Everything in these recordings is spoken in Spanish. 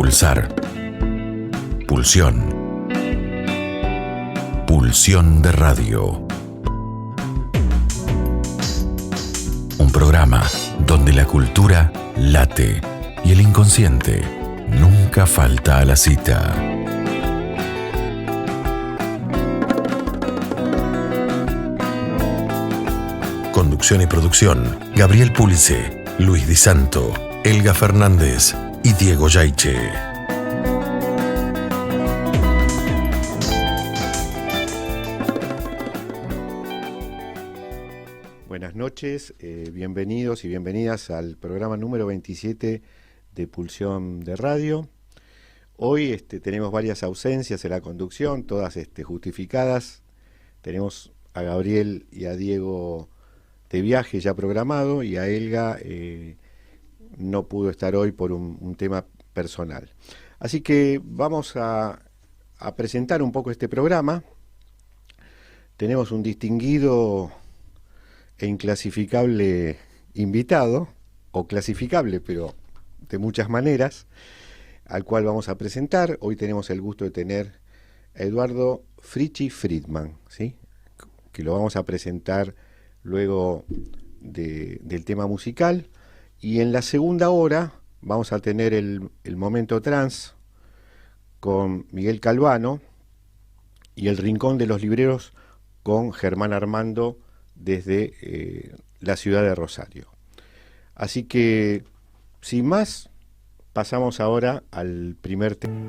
Pulsar. Pulsión. Pulsión de radio. Un programa donde la cultura late y el inconsciente nunca falta a la cita. Conducción y producción: Gabriel Pulice, Luis Di Santo, Elga Fernández y Diego Yaiche. Buenas noches, bienvenidos y bienvenidas al programa número 27 de Pulsión de Radio. Hoy tenemos varias ausencias en la conducción, todas justificadas. Tenemos a Gabriel y a Diego de viaje ya programado, y a Elga no pudo estar hoy por un tema personal. Así que vamos a presentar un poco este programa. Tenemos un distinguido e inclasificable invitado, o clasificable, pero de muchas maneras, al cual vamos a presentar. Hoy tenemos el gusto de tener a Eduardo Frichi Friedman, ¿sí? Que lo vamos a presentar luego del tema musical. Y en la segunda hora vamos a tener el momento trans con Miguel Calvano, y el Rincón de los Libreros con Germán Armando desde la ciudad de Rosario. Así que, sin más, pasamos ahora al primer tema.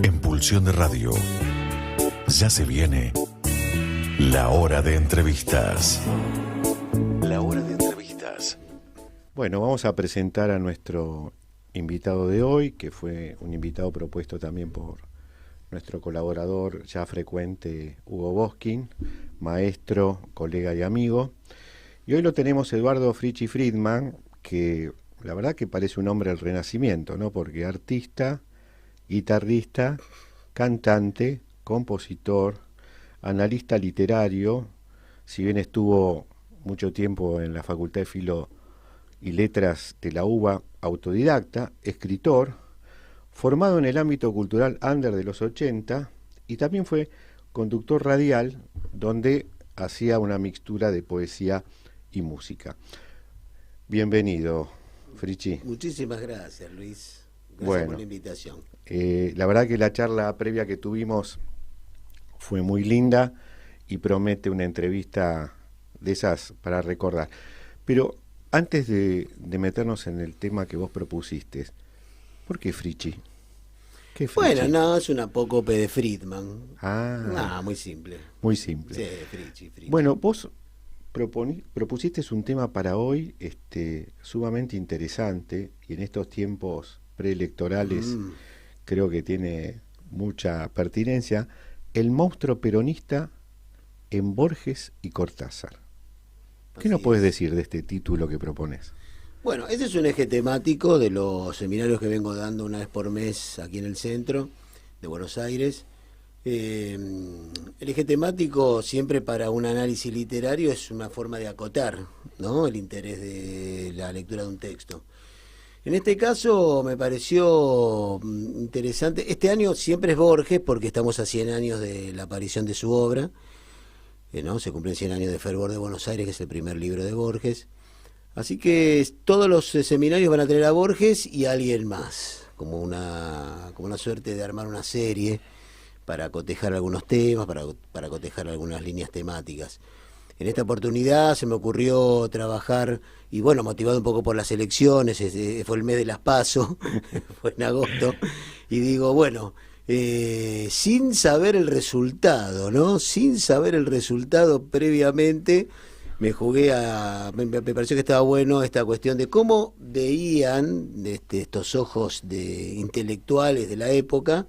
En Pulsión de Radio ya se viene la hora de entrevistas. La hora de entrevistas. Bueno, vamos a presentar a nuestro invitado de hoy, que fue un invitado propuesto también por nuestro colaborador ya frecuente, Hugo Boskin, maestro, colega y amigo. Y hoy lo tenemos Eduardo Frichi Friedman, que la verdad que parece un hombre del Renacimiento, ¿no? Porque artista, guitarrista, cantante, compositor, analista literario, si bien estuvo mucho tiempo en la Facultad de Filo y Letras de la UBA, autodidacta, escritor, formado en el ámbito cultural under de los 80, y también fue conductor radial, donde hacía una mixtura de poesía y música. Bienvenido, Frichi. Muchísimas gracias, Luis. Gracias bueno, por la invitación. La verdad que la charla previa que tuvimos fue muy linda y promete una entrevista de esas para recordar. Pero antes de meternos en el tema que vos propusiste, ¿por qué Frichi? ¿Qué Frichi? Bueno, no, es un apócope de Friedman. Ah, muy simple. Muy simple. Sí, Frichi. Bueno, vos propusiste un tema para hoy sumamente interesante, y en estos tiempos preelectorales creo que tiene mucha pertinencia: el monstruo peronista en Borges y Cortázar. ¿Qué nos puedes decir de este título que propones? Bueno, ese es un eje temático de los seminarios que vengo dando una vez por mes aquí en el centro de Buenos Aires. El eje temático, siempre para un análisis literario, es una forma de acotar, ¿no?, el interés de la lectura de un texto. En este caso me pareció interesante. Este año siempre es Borges, porque estamos a 100 años de la aparición de su obra, ¿no? Se cumplen 100 años de Fervor de Buenos Aires, que es el primer libro de Borges. Así que todos los seminarios van a tener a Borges y a alguien más, como una suerte de armar una serie para cotejar algunos temas, para cotejar algunas líneas temáticas. En esta oportunidad se me ocurrió trabajar, y bueno, motivado un poco por las elecciones, fue el mes de las PASO, fue en agosto, y digo, bueno, sin saber el resultado, ¿no? Sin saber el resultado previamente, me pareció que estaba bueno esta cuestión de cómo veían estos ojos de intelectuales de la época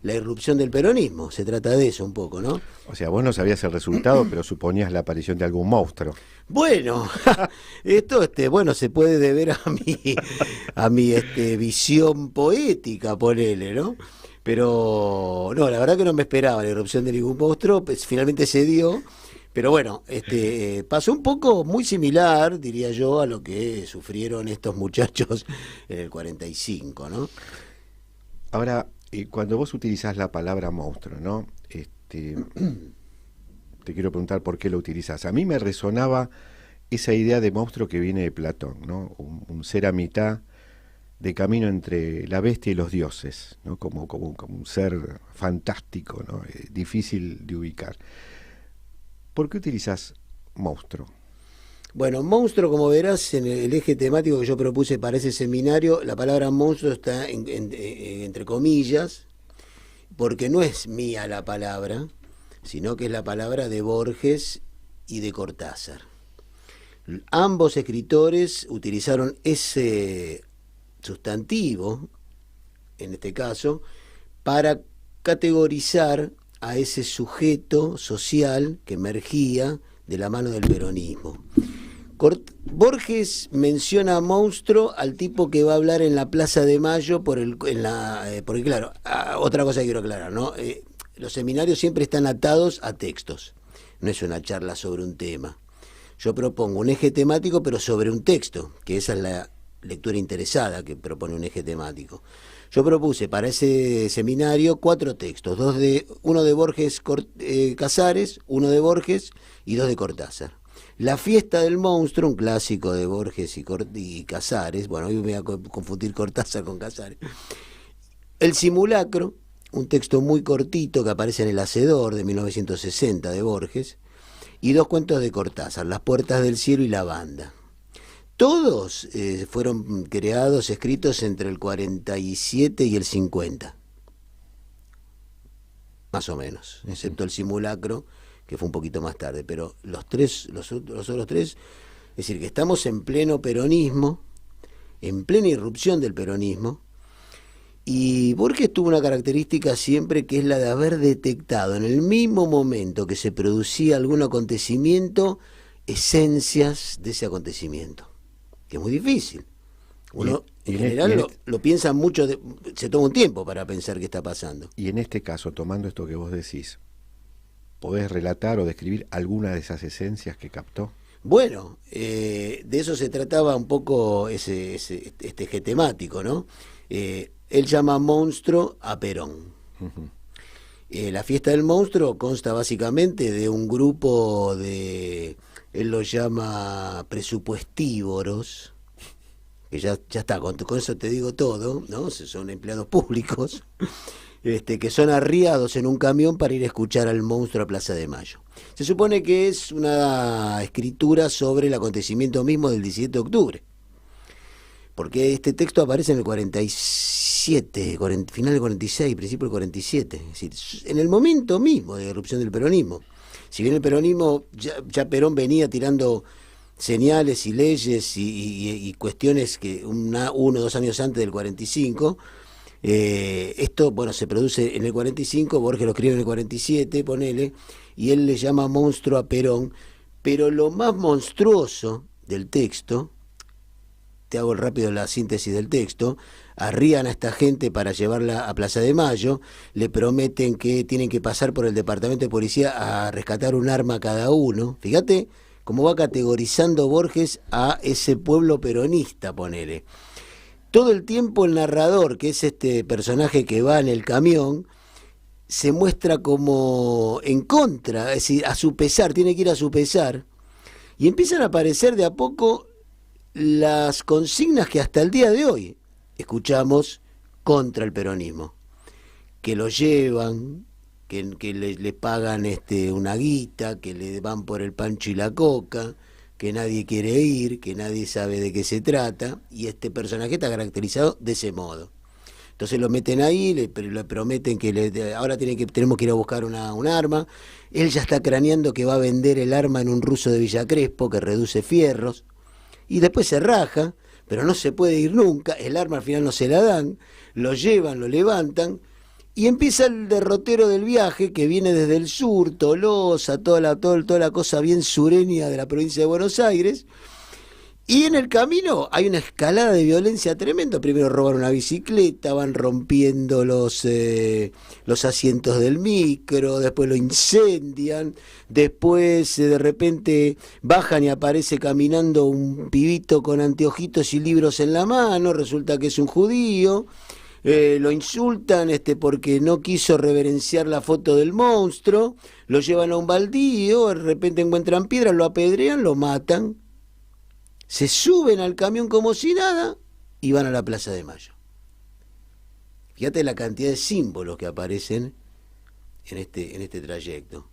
la irrupción del peronismo. Se trata de eso un poco, ¿no? O sea, vos no sabías el resultado, pero suponías la aparición de algún monstruo. Bueno, esto se puede deber a mi visión poética, ponele, ¿no? Pero no, la verdad que no me esperaba la irrupción de ningún monstruo, pues finalmente se dio. Pero bueno, pasó un poco muy similar, diría yo, a lo que sufrieron estos muchachos en el 45, ¿no? Ahora, cuando vos utilizás la palabra monstruo, ¿no? Te quiero preguntar por qué lo utilizás. A mí me resonaba esa idea de monstruo que viene de Platón, ¿no? Un ser a mitad de camino entre la bestia y los dioses, ¿no? Como un ser fantástico, ¿no? Difícil de ubicar. ¿Por qué utilizás monstruo? Bueno, monstruo, como verás, en el eje temático que yo propuse para ese seminario, la palabra monstruo está entre comillas, porque no es mía la palabra, sino que es la palabra de Borges y de Cortázar. Ambos escritores utilizaron ese sustantivo, en este caso, para categorizar a ese sujeto social que emergía de la mano del peronismo. Borges menciona monstruo al tipo que va a hablar en la Plaza de Mayo porque claro, otra cosa que quiero aclarar, ¿no? Los seminarios siempre están atados a textos, no es una charla sobre un tema. Yo propongo un eje temático, pero sobre un texto, que esa es la lectura interesada que propone un eje temático. Yo propuse para ese seminario 4 textos, uno de Borges Casares, uno de Borges y 2 de Cortázar. La fiesta del monstruo, un clásico de Borges y Casares, bueno, hoy me voy a confundir Cortázar con Casares. El simulacro, un texto muy cortito que aparece en El Hacedor de 1960 de Borges, y 2 cuentos de Cortázar, Las puertas del cielo y La banda. Todos fueron escritos entre el 47 y el 50, más o menos, excepto el simulacro, que fue un poquito más tarde, pero los otros tres, es decir, que estamos en pleno peronismo, en plena irrupción del peronismo, y Borges tuvo una característica siempre que es la de haber detectado en el mismo momento que se producía algún acontecimiento, esencias de ese acontecimiento, que es muy difícil. Uno en general lo piensa mucho, se toma un tiempo para pensar qué está pasando. Y en este caso, tomando esto que vos decís, ¿podés relatar o describir alguna de esas esencias que captó? Bueno, de eso se trataba un poco este eje temático, ¿no? Él llama monstruo a Perón. Uh-huh. La fiesta del monstruo consta básicamente de un grupo de, él los llama presupuestívoros, que ya está, con eso te digo todo, ¿no? Son empleados públicos, que son arriados en un camión para ir a escuchar al monstruo a Plaza de Mayo. Se supone que es una escritura sobre el acontecimiento mismo del 17 de octubre, porque este texto aparece en el 47, final del 46, principio del 47, es decir, en el momento mismo de la erupción del peronismo. Si bien el peronismo, ya Perón venía tirando señales y leyes y cuestiones que 1 o 2 años antes del 45, esto, bueno, se produce en el 45, Borges lo escribe en el 47, ponele, y él le llama monstruo a Perón, pero lo más monstruoso del texto, te hago rápido la síntesis del texto, arrían a esta gente para llevarla a Plaza de Mayo, le prometen que tienen que pasar por el departamento de policía a rescatar un arma cada uno. Fíjate cómo va categorizando Borges a ese pueblo peronista, ponele. Todo el tiempo el narrador, que es este personaje que va en el camión, se muestra como en contra, es decir, a su pesar, tiene que ir a su pesar, y empiezan a aparecer de a poco las consignas que hasta el día de hoy escuchamos contra el peronismo, que lo llevan, que le pagan una guita, que le van por el pancho y la coca, que nadie quiere ir, que nadie sabe de qué se trata, y este personaje está caracterizado de ese modo. Entonces lo meten ahí, le prometen que ahora tenemos que ir a buscar un arma. Él ya está craneando que va a vender el arma en un ruso de Villa Crespo que reduce fierros, y después se raja, pero no se puede ir nunca, el arma al final no se la dan, lo llevan, lo levantan, y empieza el derrotero del viaje que viene desde el sur, Tolosa, toda la cosa bien sureña de la provincia de Buenos Aires, Y en el camino hay una escalada de violencia tremenda. Primero roban una bicicleta, van rompiendo los asientos del micro, después lo incendian, después de repente bajan y aparece caminando un pibito con anteojitos y libros en la mano, resulta que es un judío. Lo insultan porque no quiso reverenciar la foto del monstruo, lo llevan a un baldío, de repente encuentran piedras, lo apedrean, lo matan. Se suben al camión como si nada y van a la Plaza de Mayo. Fíjate la cantidad de símbolos que aparecen en este trayecto.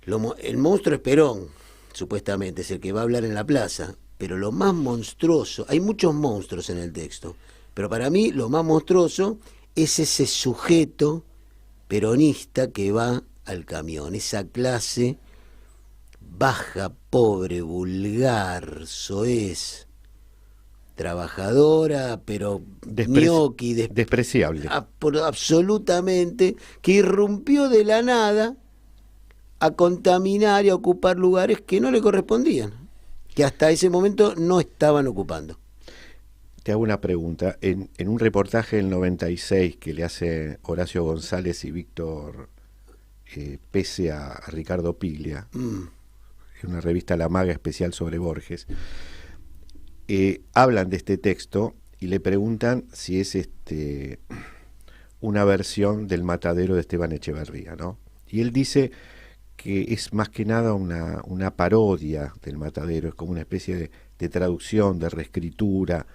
El monstruo es Perón, supuestamente, es el que va a hablar en la plaza, pero lo más monstruoso, hay muchos monstruos en el texto, pero para mí lo más monstruoso es ese sujeto peronista que va al camión, esa clase baja, pobre, vulgar, soez, trabajadora, pero ñoqui, despreciable. Absolutamente, que irrumpió de la nada a contaminar y a ocupar lugares que no le correspondían, que hasta ese momento no estaban ocupando. Te hago una pregunta. En un reportaje del 96 que le hace Horacio González y Víctor Pese a Ricardo Piglia, en una revista La Maga especial sobre Borges, hablan de este texto y le preguntan si es una versión del Matadero de Esteban Echeverría, ¿no? Y él dice que es más que nada una parodia del Matadero, es como una especie de traducción, de reescritura,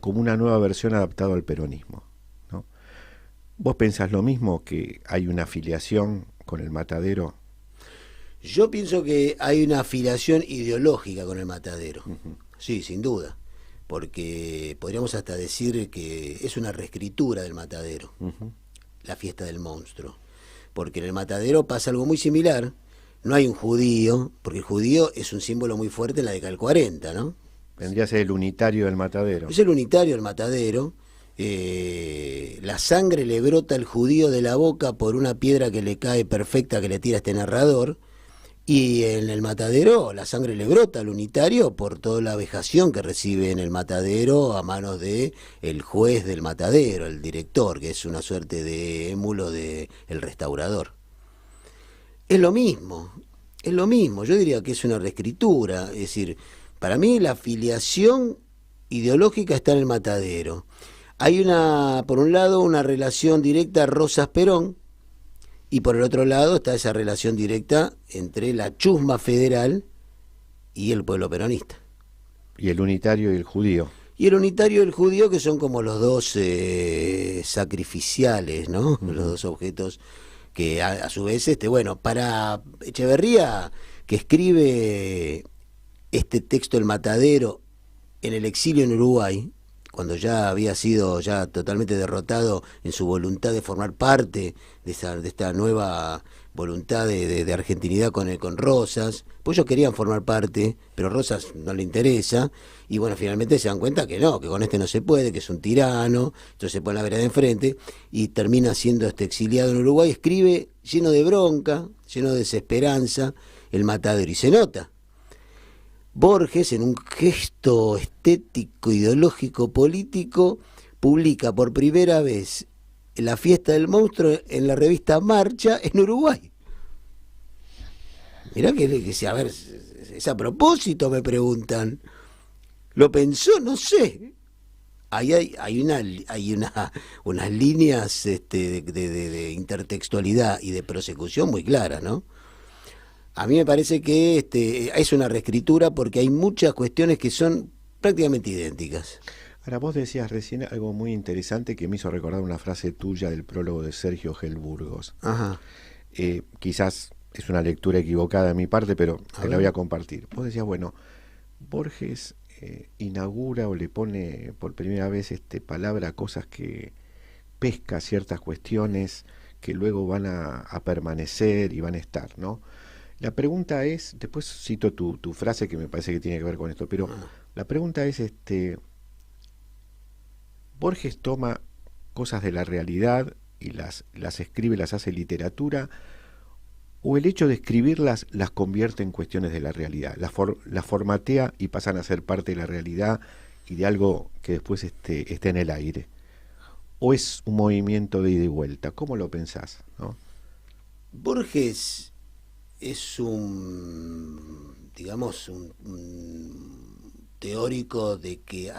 como una nueva versión adaptada al peronismo, ¿no? ¿Vos pensás lo mismo, que hay una afiliación con el Matadero? Yo pienso que hay una afiliación ideológica con el Matadero. Uh-huh. Sí, sin duda, porque podríamos hasta decir que es una reescritura del Matadero, uh-huh, la fiesta del monstruo, porque en el Matadero pasa algo muy similar. No hay un judío, porque el judío es un símbolo muy fuerte en la década del 40, ¿no? Vendría a ser el unitario del Matadero. Es el unitario del Matadero. La sangre le brota al judío de la boca por una piedra que le cae perfecta que le tira este narrador. Y en el Matadero la sangre le brota al unitario por toda la vejación que recibe en el Matadero a manos de el juez del Matadero, el director, que es una suerte de émulo de el restaurador. Es lo mismo, yo diría que es una reescritura, es decir, para mí la afiliación ideológica está en el Matadero. Hay por un lado, una relación directa Rosas-Perón, y por el otro lado está esa relación directa entre la chusma federal y el pueblo peronista. Y el unitario y el judío. Y el unitario y el judío, que son como los dos sacrificiales, ¿no? Uh-huh. Los dos objetos que a su vez, para Echeverría, que escribe este texto El Matadero en el exilio en Uruguay, cuando ya había sido ya totalmente derrotado en su voluntad de formar parte de esta nueva voluntad de argentinidad con Rosas, pues ellos querían formar parte, pero Rosas no le interesa, y bueno, finalmente se dan cuenta que no, que con no se puede, que es un tirano, entonces se pone la vereda de enfrente, y termina siendo exiliado en Uruguay, escribe lleno de bronca, lleno de desesperanza, El Matadero, y se nota. Borges, en un gesto estético, ideológico, político, publica por primera vez La fiesta del monstruo en la revista Marcha en Uruguay. Mirá que a ver, es a propósito, me preguntan. ¿Lo pensó? No sé. Hay unas líneas de intertextualidad y de prosecución muy claras, ¿no? A mí me parece que es una reescritura porque hay muchas cuestiones que son prácticamente idénticas. Ahora, vos decías recién algo muy interesante que me hizo recordar una frase tuya del prólogo de Sergio Gelburgos. Ajá. Quizás es una lectura equivocada de mi parte, pero te la voy a compartir. Vos decías, Borges inaugura o le pone por primera vez palabra a cosas que pesca ciertas cuestiones que luego van a permanecer y van a estar, ¿no? La pregunta es, después cito tu frase que me parece que tiene que ver con esto, pero la pregunta es, Borges toma cosas de la realidad y las escribe, las hace literatura, o el hecho de escribirlas las convierte en cuestiones de la realidad, las formatea y pasan a ser parte de la realidad y de algo que después esté en el aire? ¿O es un movimiento de ida y vuelta? ¿Cómo lo pensás, no? Borges es digamos, un teórico de que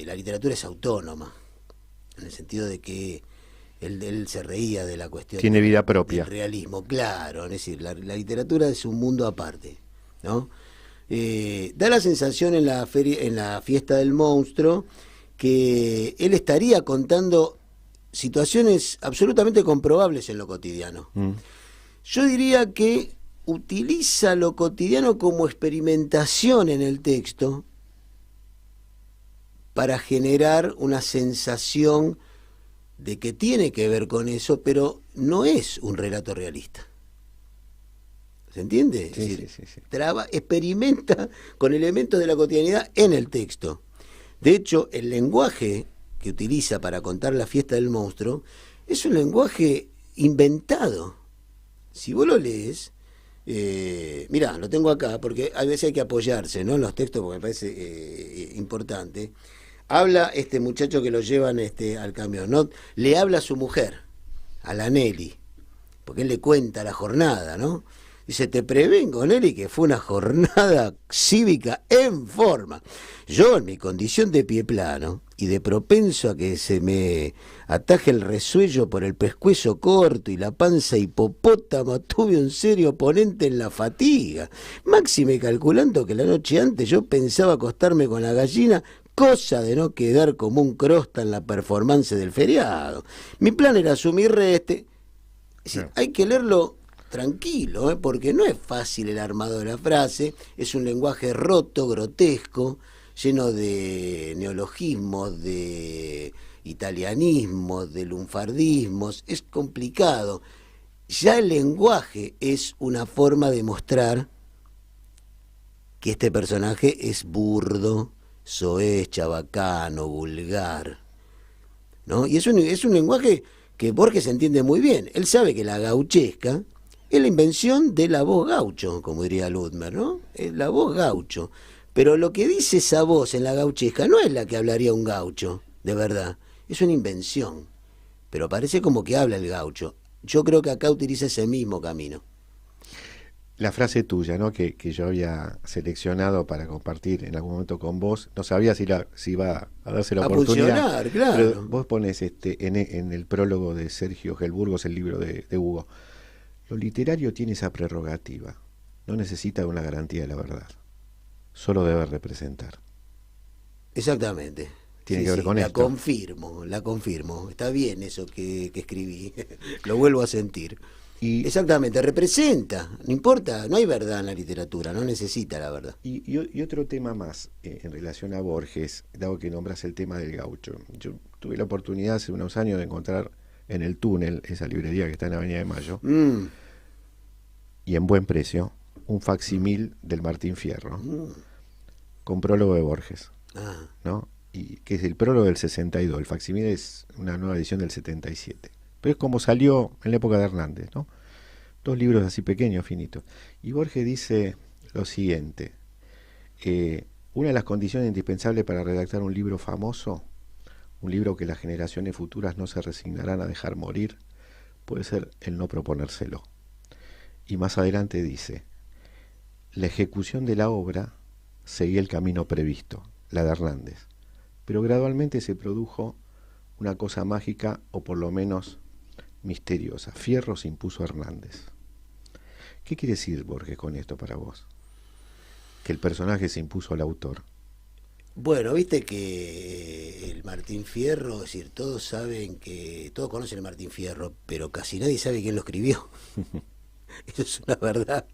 la literatura es autónoma, en el sentido de que él se reía de la cuestión. Tiene vida propia. Del realismo, claro, es decir, la literatura es un mundo aparte, ¿no? Da la sensación en la fiesta del monstruo que él estaría contando situaciones absolutamente comprobables en lo cotidiano. Yo diría que utiliza lo cotidiano como experimentación en el texto para generar una sensación de que tiene que ver con eso, pero no es un relato realista. ¿Se entiende? Sí, es decir, sí. Experimenta con elementos de la cotidianidad en el texto. De hecho, el lenguaje que utiliza para contar la fiesta del monstruo es un lenguaje inventado. Si vos lo lees, mirá, lo tengo acá, porque a veces hay que apoyarse, ¿no?, en los textos, porque me parece importante. Habla este muchacho que lo llevan al camión, ¿no? Le habla a su mujer, a la Nelly, porque él le cuenta la jornada, ¿no? Dice, te prevengo, Nelly, que fue una jornada cívica en forma. Yo, en mi condición de pie plano y de propenso a que se me ataje el resuello por el pescuezo corto y la panza hipopótama, tuve un serio oponente en la fatiga. Máxime calculando que la noche antes yo pensaba acostarme con la gallina, cosa de no quedar como un crosta en la performance del feriado. Mi plan era asumir reste. Es decir, hay que leerlo tranquilo, porque no es fácil el armado de la frase, es un lenguaje roto, grotesco, lleno de neologismos, de italianismos, de lunfardismos, es complicado. Ya el lenguaje es una forma de mostrar que este personaje es burdo, soez, chabacano, vulgar, ¿no? Y es un lenguaje que Borges entiende muy bien. Él sabe que la gauchesca es la invención de la voz gaucho, como diría Ludmer, ¿no? Es la voz gaucho. Pero lo que dice esa voz en la gauchesca no es la que hablaría un gaucho, de verdad. Es una invención. Pero parece como que habla el gaucho. Yo creo que acá utiliza ese mismo camino. La frase tuya, ¿no?, que yo había seleccionado para compartir en algún momento con vos, no sabía si iba a darse la oportunidad. Funcionar, claro. Pero vos pones en el prólogo de Sergio Gelburgos, el libro de Hugo, lo literario tiene esa prerrogativa, no necesita una garantía de la verdad, solo debe representar. Exactamente. Tiene que ver con esto. La confirmo. Está bien eso que escribí. Lo vuelvo a sentir. Exactamente, representa, no importa, no hay verdad en la literatura, no necesita la verdad. Y otro tema más en relación a Borges, dado que nombras el tema del gaucho. Yo tuve la oportunidad hace unos años de encontrar en el Túnel, esa librería que está en Avenida de Mayo, y en buen precio, un facsímil del Martín Fierro, con prólogo de Borges, ¿no? Y que es el prólogo del 62, el facsímil es una nueva edición del 77. Pero es como salió en la época de Hernández, ¿no? 2 libros así pequeños, finitos. Y Borges dice lo siguiente, una de las condiciones indispensables para redactar un libro famoso, un libro que las generaciones futuras no se resignarán a dejar morir, puede ser el no proponérselo. Y más adelante dice, la ejecución de la obra seguía el camino previsto, la de Hernández, pero gradualmente se produjo una cosa mágica, o por lo menos misteriosa. Fierro se impuso a Hernández. ¿Qué quiere decir Borges con esto para vos? Que el personaje se impuso al autor. Bueno, viste que el Martín Fierro, es decir, todos conocen el Martín Fierro, pero casi nadie sabe quién lo escribió. Eso es una verdad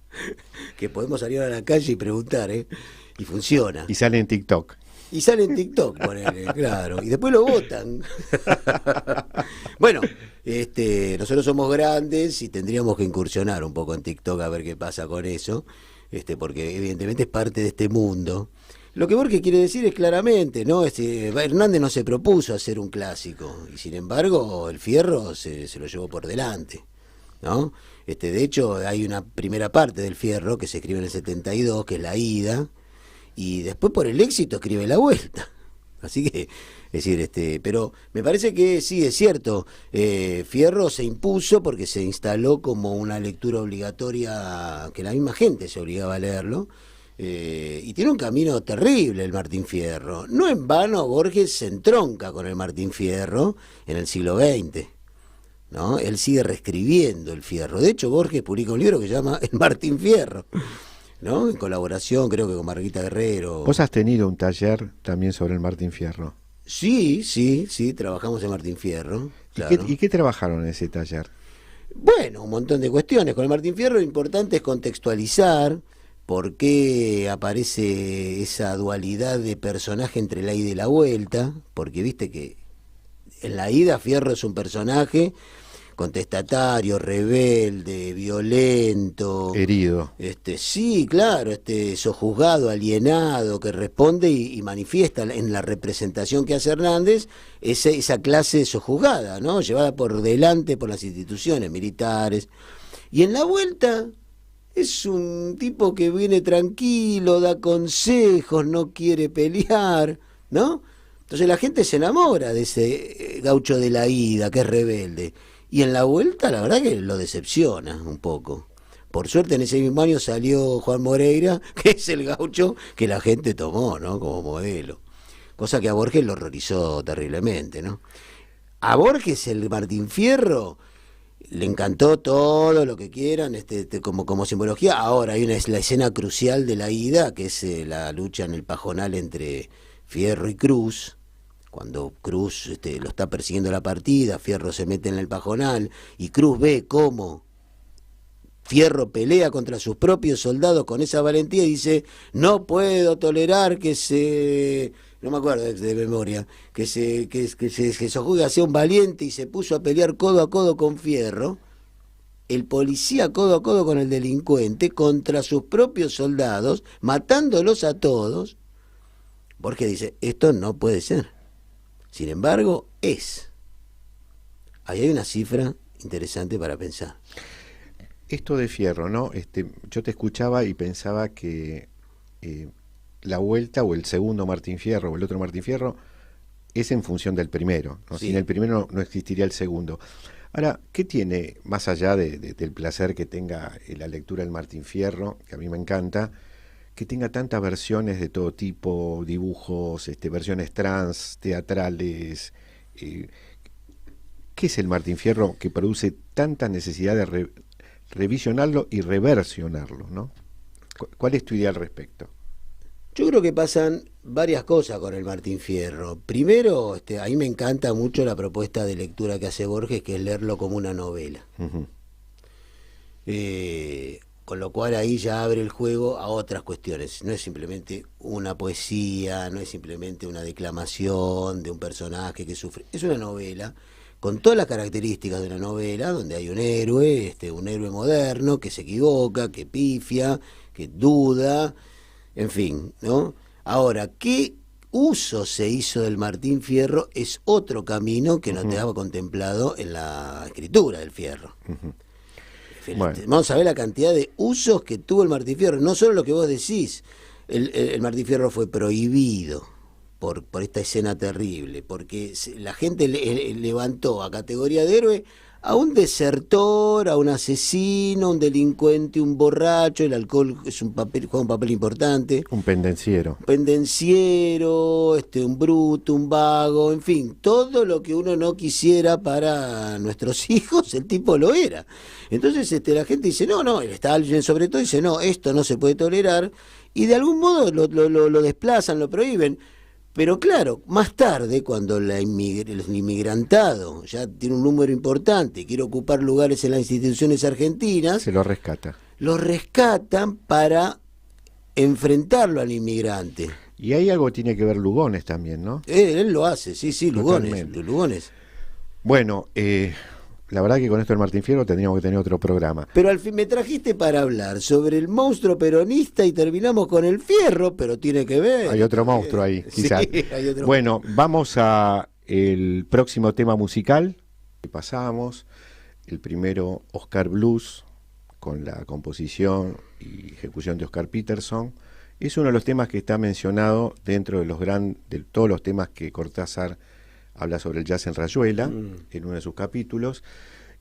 que podemos salir a la calle y preguntar, y funciona. Y sale en TikTok. Y sale en TikTok, ponele, claro. Y después lo votan. Bueno, nosotros somos grandes y tendríamos que incursionar un poco en TikTok a ver qué pasa con eso, porque evidentemente es parte de este mundo. Lo que Borges quiere decir es claramente, ¿no? Hernández no se propuso hacer un clásico, y sin embargo el Fierro se lo llevó por delante, ¿no? De hecho, hay una primera parte del Fierro que se escribe en el 72, que es la ida, y después por el éxito escribe la vuelta. Así que, es decir, pero me parece que sí, es cierto, Fierro se impuso porque se instaló como una lectura obligatoria, que la misma gente se obligaba a leerlo, y tiene un camino terrible el Martín Fierro. No en vano Borges se entronca con el Martín Fierro en el siglo XX, ¿no? Él sigue reescribiendo el Fierro. De hecho, Borges publica un libro que se llama El Martín Fierro, ¿no? En colaboración, creo que con Margarita Guerrero. ¿Vos has tenido un taller también sobre el Martín Fierro? Sí, trabajamos en Martín Fierro. Claro. ¿Y qué trabajaron en ese taller? Bueno, un montón de cuestiones. Con el Martín Fierro lo importante es contextualizar por qué aparece esa dualidad de personaje entre la ida y la vuelta, porque viste que en la ida Fierro es un personaje contestatario, rebelde, violento, herido. Sí, claro, sojuzgado, alienado, que responde y manifiesta en la representación que hace Hernández esa clase sojuzgada, ¿no? Llevada por delante por las instituciones militares. Y en la vuelta es un tipo que viene tranquilo, da consejos, no quiere pelear, ¿no? Entonces la gente se enamora de ese gaucho de la ida, que es rebelde. Y en la vuelta, la verdad que lo decepciona un poco. Por suerte, en ese mismo año salió Juan Moreira, que es el gaucho que la gente tomó, ¿no? Como modelo. Cosa que a Borges lo horrorizó terriblemente, ¿no? A Borges, el Martín Fierro, le encantó todo lo que quieran, como simbología. Ahora hay la escena crucial de la ida, que es la lucha en el pajonal entre Fierro y Cruz. Cuando Cruz lo está persiguiendo la partida, Fierro se mete en el pajonal y Cruz ve cómo Fierro pelea contra sus propios soldados con esa valentía y dice: no puedo tolerar que no me acuerdo de memoria, que se sojuzgue hacia un valiente, y se puso a pelear codo a codo con Fierro, el policía codo a codo con el delincuente, contra sus propios soldados, matándolos a todos. Borges dice: esto no puede ser. Sin embargo, ahí hay una cifra interesante para pensar. Esto de Fierro, ¿no? Yo te escuchaba y pensaba que la vuelta, o el segundo Martín Fierro o el otro Martín Fierro, es en función del primero, ¿no? Sí. Sin el primero no existiría el segundo. Ahora, ¿qué tiene, más allá del placer que tenga la lectura del Martín Fierro, que a mí me encanta, que tenga tantas versiones de todo tipo, dibujos, versiones trans, teatrales? ¿Qué es el Martín Fierro que produce tanta necesidad de revisionarlo y reversionarlo, ¿no? ¿Cuál es tu idea al respecto? Yo creo que pasan varias cosas con el Martín Fierro. Primero, a mí me encanta mucho la propuesta de lectura que hace Borges, que es leerlo como una novela. Uh-huh. Con lo cual ahí ya abre el juego a otras cuestiones. No es simplemente una poesía, no es simplemente una declamación de un personaje que sufre. Es una novela con todas las características de una novela, donde hay un héroe moderno que se equivoca, que pifia, que duda, en fin, ¿no? Ahora, ¿qué uso se hizo del Martín Fierro? Es otro camino que no te daba contemplado en la escritura del Fierro. Uh-huh. Bueno. Vamos a ver la cantidad de usos que tuvo el Martín Fierro, no solo lo que vos decís. El Martín Fierro fue prohibido por esta escena terrible, porque la gente levantó a categoría de héroe a un desertor, a un asesino, un delincuente, un borracho. El alcohol juega un papel importante. Un pendenciero. Un bruto, un vago, en fin, todo lo que uno no quisiera para nuestros hijos, el tipo lo era. Entonces la gente dice: no, el Stalin sobre todo dice: no, esto no se puede tolerar, y de algún modo lo desplazan, lo prohíben. Pero claro, más tarde, cuando el inmigrantado ya tiene un número importante y quiere ocupar lugares en las instituciones argentinas, se lo rescata. Lo rescatan para enfrentarlo al inmigrante. Y ahí algo tiene que ver Lugones también, ¿no? Él lo hace, sí, Lugones. Bueno, la verdad que con esto del Martín Fierro tendríamos que tener otro programa. Pero al fin me trajiste para hablar sobre el monstruo peronista y terminamos con el Fierro, pero tiene que ver. Hay otro monstruo ahí, quizás. Sí, hay otro. Bueno, vamos a el próximo tema musical que pasamos. el primero Oscar Blues, con la composición y ejecución de Oscar Peterson. Es uno de los temas que está mencionado dentro de de todos los temas que Cortázar habla sobre el jazz en Rayuela, en uno de sus capítulos.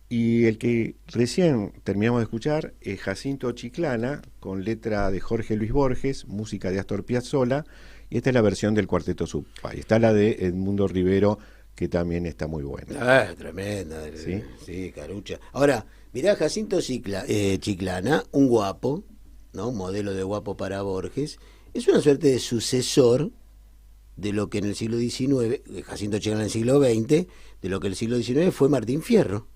Y el que recién terminamos de escuchar es Jacinto Chiclana, con letra de Jorge Luis Borges, música de Astor Piazzolla, y esta es la versión del Cuarteto Subay. Está la de Edmundo Rivero, que también está muy buena. Ah, tremenda. ¿Sí? Sí, carucha. Ahora, mirá, Jacinto Chiclana, un guapo, ¿no? Un modelo de guapo para Borges, es una suerte de sucesor de lo que en el siglo XIX, Jacinto Chiclana en el siglo XX, de lo que en el siglo XIX fue Martín Fierro,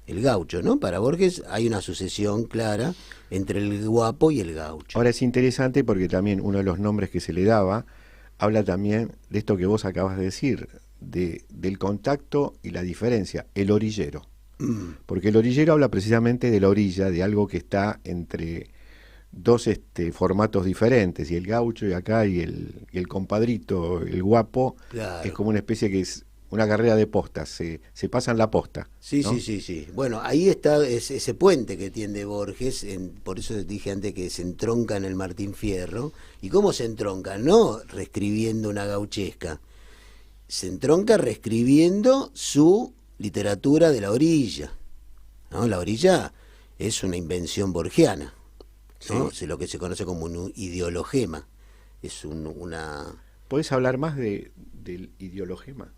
el gaucho, ¿no? Para Borges hay una sucesión clara entre el guapo y el gaucho. Ahora es interesante porque también uno de los nombres que se le daba habla también de esto que vos acabas de decir, del contacto y la diferencia, el orillero. Porque el orillero habla precisamente de la orilla, de algo que está entre dos formatos diferentes, y el gaucho y acá y el compadrito, el guapo, Claro. es como una especie que es una carrera de postas, se pasan la posta. Sí, ¿no? sí. Bueno, ahí está ese puente que tiende Borges, por eso dije antes que se entronca en el Martín Fierro. ¿Y cómo se entronca? No reescribiendo una gauchesca, se entronca reescribiendo su literatura de la orilla, ¿no? La orilla es una invención borgiana, ¿no? Sí. Es lo que se conoce como un ideologema. Es una... ¿Podés hablar más del ideologema?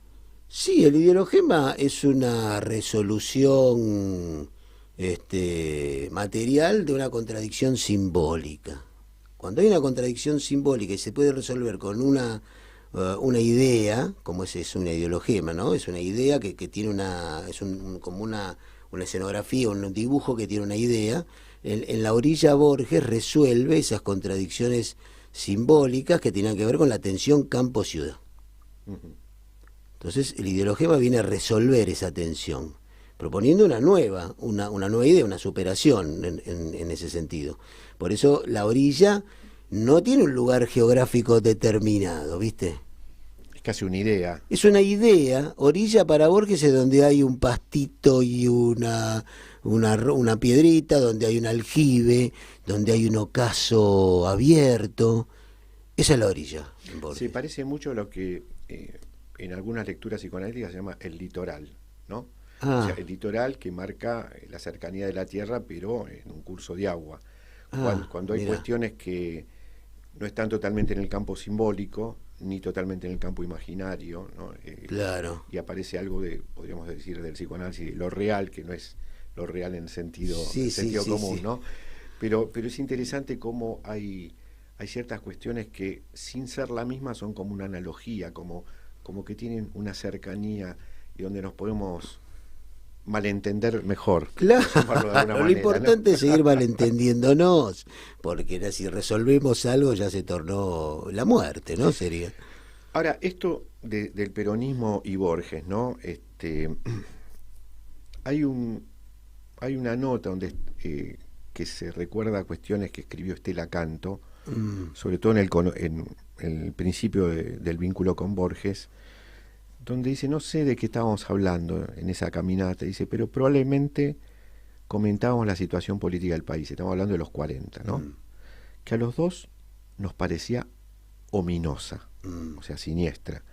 Sí, el ideologema es una resolución material de una contradicción simbólica. Cuando hay una contradicción simbólica y se puede resolver con una idea, como es una ideologema, ¿no? Es una idea que tiene como una escenografía, un dibujo que tiene una idea. En la orilla Borges resuelve esas contradicciones simbólicas que tienen que ver con la tensión campo-ciudad. Entonces el ideologema viene a resolver esa tensión, proponiendo una nueva idea, una superación en ese sentido. Por eso la orilla no tiene un lugar geográfico determinado, ¿viste? Es casi una idea. Es una idea. Orilla para Borges es donde hay un pastito y una piedrita, donde hay un aljibe, donde hay un ocaso abierto. Esa es la orilla en Borges. Se parece mucho a lo que en algunas lecturas psicoanalíticas se llama el litoral, ¿no? O sea, el litoral que marca la cercanía de la tierra, pero en un curso de agua. Cuando hay cuestiones que no están totalmente en el campo simbólico, ni totalmente en el campo imaginario, ¿no? Claro. Y aparece algo podríamos decir, del psicoanálisis, lo real, que no es lo real en sentido común, sí. ¿no? Pero es interesante cómo hay ciertas cuestiones que, sin ser la misma, son como una analogía, como que tienen una cercanía y donde nos podemos malentender mejor. Claro, lo importante, ¿no?, es seguir malentendiéndonos, porque si resolvemos algo ya se tornó la muerte, ¿no? Sería. Ahora, esto del peronismo y Borges, ¿no? Hay una nota donde que se recuerda cuestiones que escribió Estela Canto, sobre todo en el principio del vínculo con Borges, donde dice, no sé de qué estábamos hablando en esa caminata, dice, pero probablemente comentábamos la situación política del país, estamos hablando de los 40, ¿no? Que a los dos nos parecía ominosa, o sea, siniestra.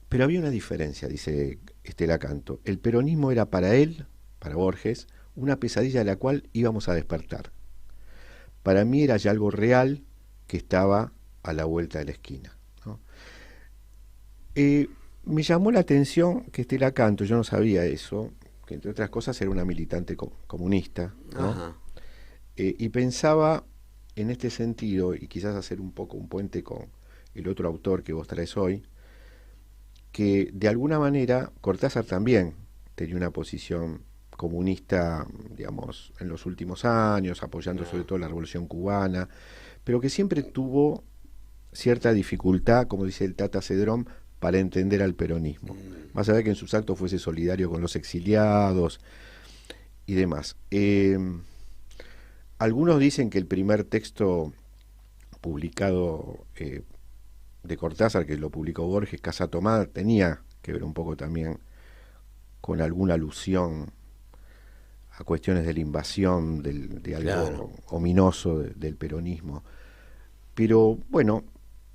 Pero había una diferencia, dice Estela Canto. El peronismo era para él, para Borges, una pesadilla de la cual íbamos a despertar. Para mí era ya algo real que estaba a la vuelta de la esquina, ¿no? Me llamó la atención que Estela Canto, yo no sabía eso, que entre otras cosas era una militante comunista, ¿no? Y pensaba en este sentido, y quizás hacer un poco un puente con el otro autor que vos traes hoy, que de alguna manera Cortázar también tenía una posición comunista, digamos, en los últimos años, apoyando sobre todo la Revolución Cubana, pero que siempre tuvo cierta dificultad, como dice el Tata Cedrón, para entender al peronismo. Más allá de que en sus actos fuese solidario con los exiliados y demás. Algunos dicen que el primer texto publicado de Cortázar, que lo publicó Borges, Casa Tomada, tenía que ver un poco también con alguna alusión a cuestiones de la invasión, de algo ominoso del peronismo. Pero bueno,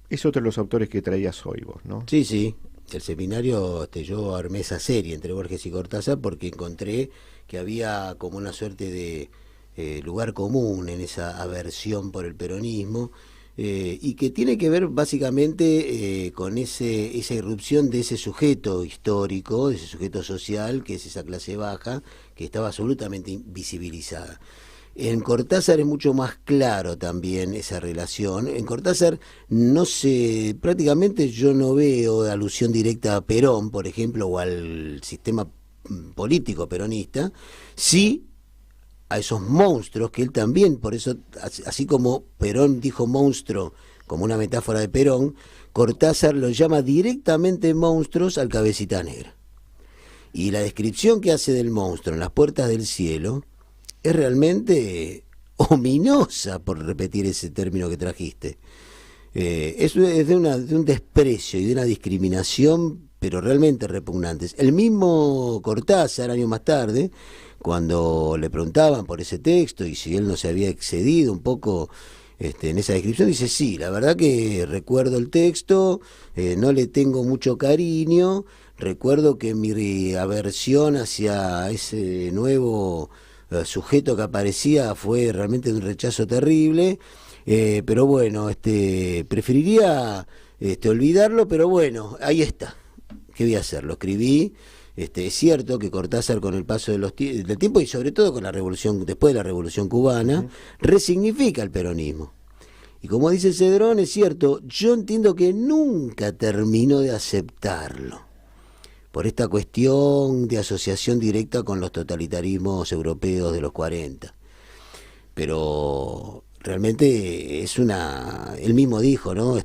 es otro de los autores que traías hoy vos, ¿no? Sí, sí. El seminario, yo armé esa serie entre Borges y Cortázar porque encontré que había como una suerte de lugar común en esa aversión por el peronismo, y que tiene que ver básicamente con esa irrupción de ese sujeto histórico, de ese sujeto social, que es esa clase baja, que estaba absolutamente invisibilizada. En Cortázar es mucho más claro también esa relación. En Cortázar prácticamente yo no veo alusión directa a Perón, por ejemplo, o al sistema político peronista, sí a esos monstruos que él también, por eso, así como Perón dijo monstruo como una metáfora de Perón, Cortázar lo llama directamente monstruos al Cabecita Negra. Y la descripción que hace del monstruo en Las Puertas del Cielo es realmente ominosa, por repetir ese término que trajiste. Es de un desprecio y de una discriminación, pero realmente repugnantes. El mismo Cortázar, años más tarde, cuando le preguntaban por ese texto y si él no se había excedido un poco en esa descripción, dice: sí, la verdad que recuerdo el texto, no le tengo mucho cariño, recuerdo que mi aversión hacia ese nuevo sujeto que aparecía fue realmente de un rechazo terrible, pero bueno, preferiría olvidarlo, pero bueno, ahí está. ¿Qué voy a hacer? Lo escribí. Es cierto que Cortázar, con el paso del tiempo y sobre todo con la revolución, después de la Revolución Cubana, resignifica el peronismo. Y como dice Cedrón, es cierto, yo entiendo que nunca terminó de aceptarlo, por esta cuestión de asociación directa con los totalitarismos europeos de los 40. Pero realmente él mismo dijo, ¿no?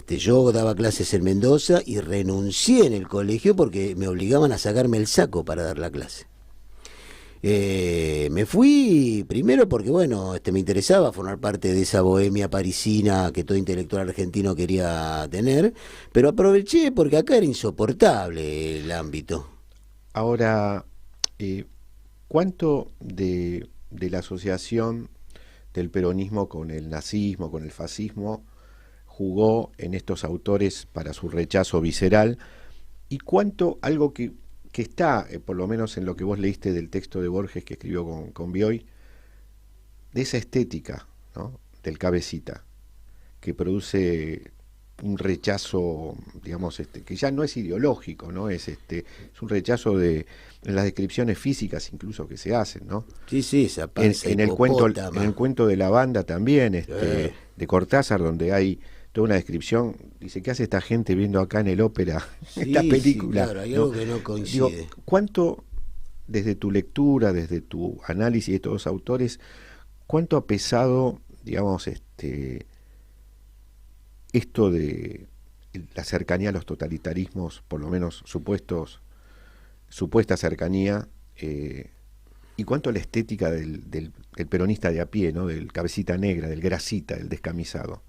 Yo daba clases en Mendoza y renuncié en el colegio porque me obligaban a sacarme el saco para dar la clase. Me fui primero porque, bueno, me interesaba formar parte de esa bohemia parisina que todo intelectual argentino quería tener, pero aproveché porque acá era insoportable el ámbito. Ahora, ¿cuánto de la asociación del peronismo con el nazismo, con el fascismo, jugó en estos autores para su rechazo visceral? ¿Y cuánto algo que está, por lo menos en lo que vos leíste del texto de Borges que escribió con Bioy, de esa estética, ¿no?, del Cabecita, que produce un rechazo, digamos, que ya no es ideológico, ¿no? Es un rechazo de las descripciones físicas incluso que se hacen, ¿no? Sí, esa panza en el cuento de la banda también, de Cortázar, donde hay toda una descripción. Dice: ¿qué hace esta gente viendo acá en el ópera esta película? Sí, claro, hay algo que no coincide. Digo, ¿cuánto, desde tu lectura, desde tu análisis de estos autores, cuánto ha pesado, digamos, esto de la cercanía a los totalitarismos, por lo menos supuesta cercanía, y cuánto la estética del peronista de a pie, ¿no?, del Cabecita Negra, del grasita, del descamisado?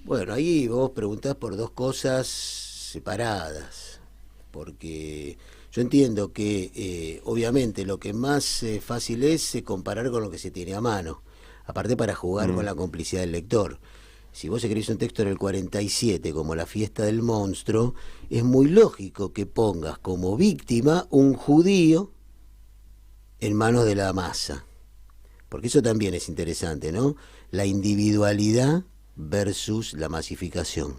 Bueno, ahí vos preguntás por dos cosas separadas, porque yo entiendo que obviamente lo que más fácil es comparar con lo que se tiene a mano, aparte para jugar con la complicidad del lector. Si vos escribís un texto en el 47 como La fiesta del monstruo, es muy lógico que pongas como víctima un judío en manos de la masa, porque eso también es interesante, ¿no? La individualidad versus la masificación.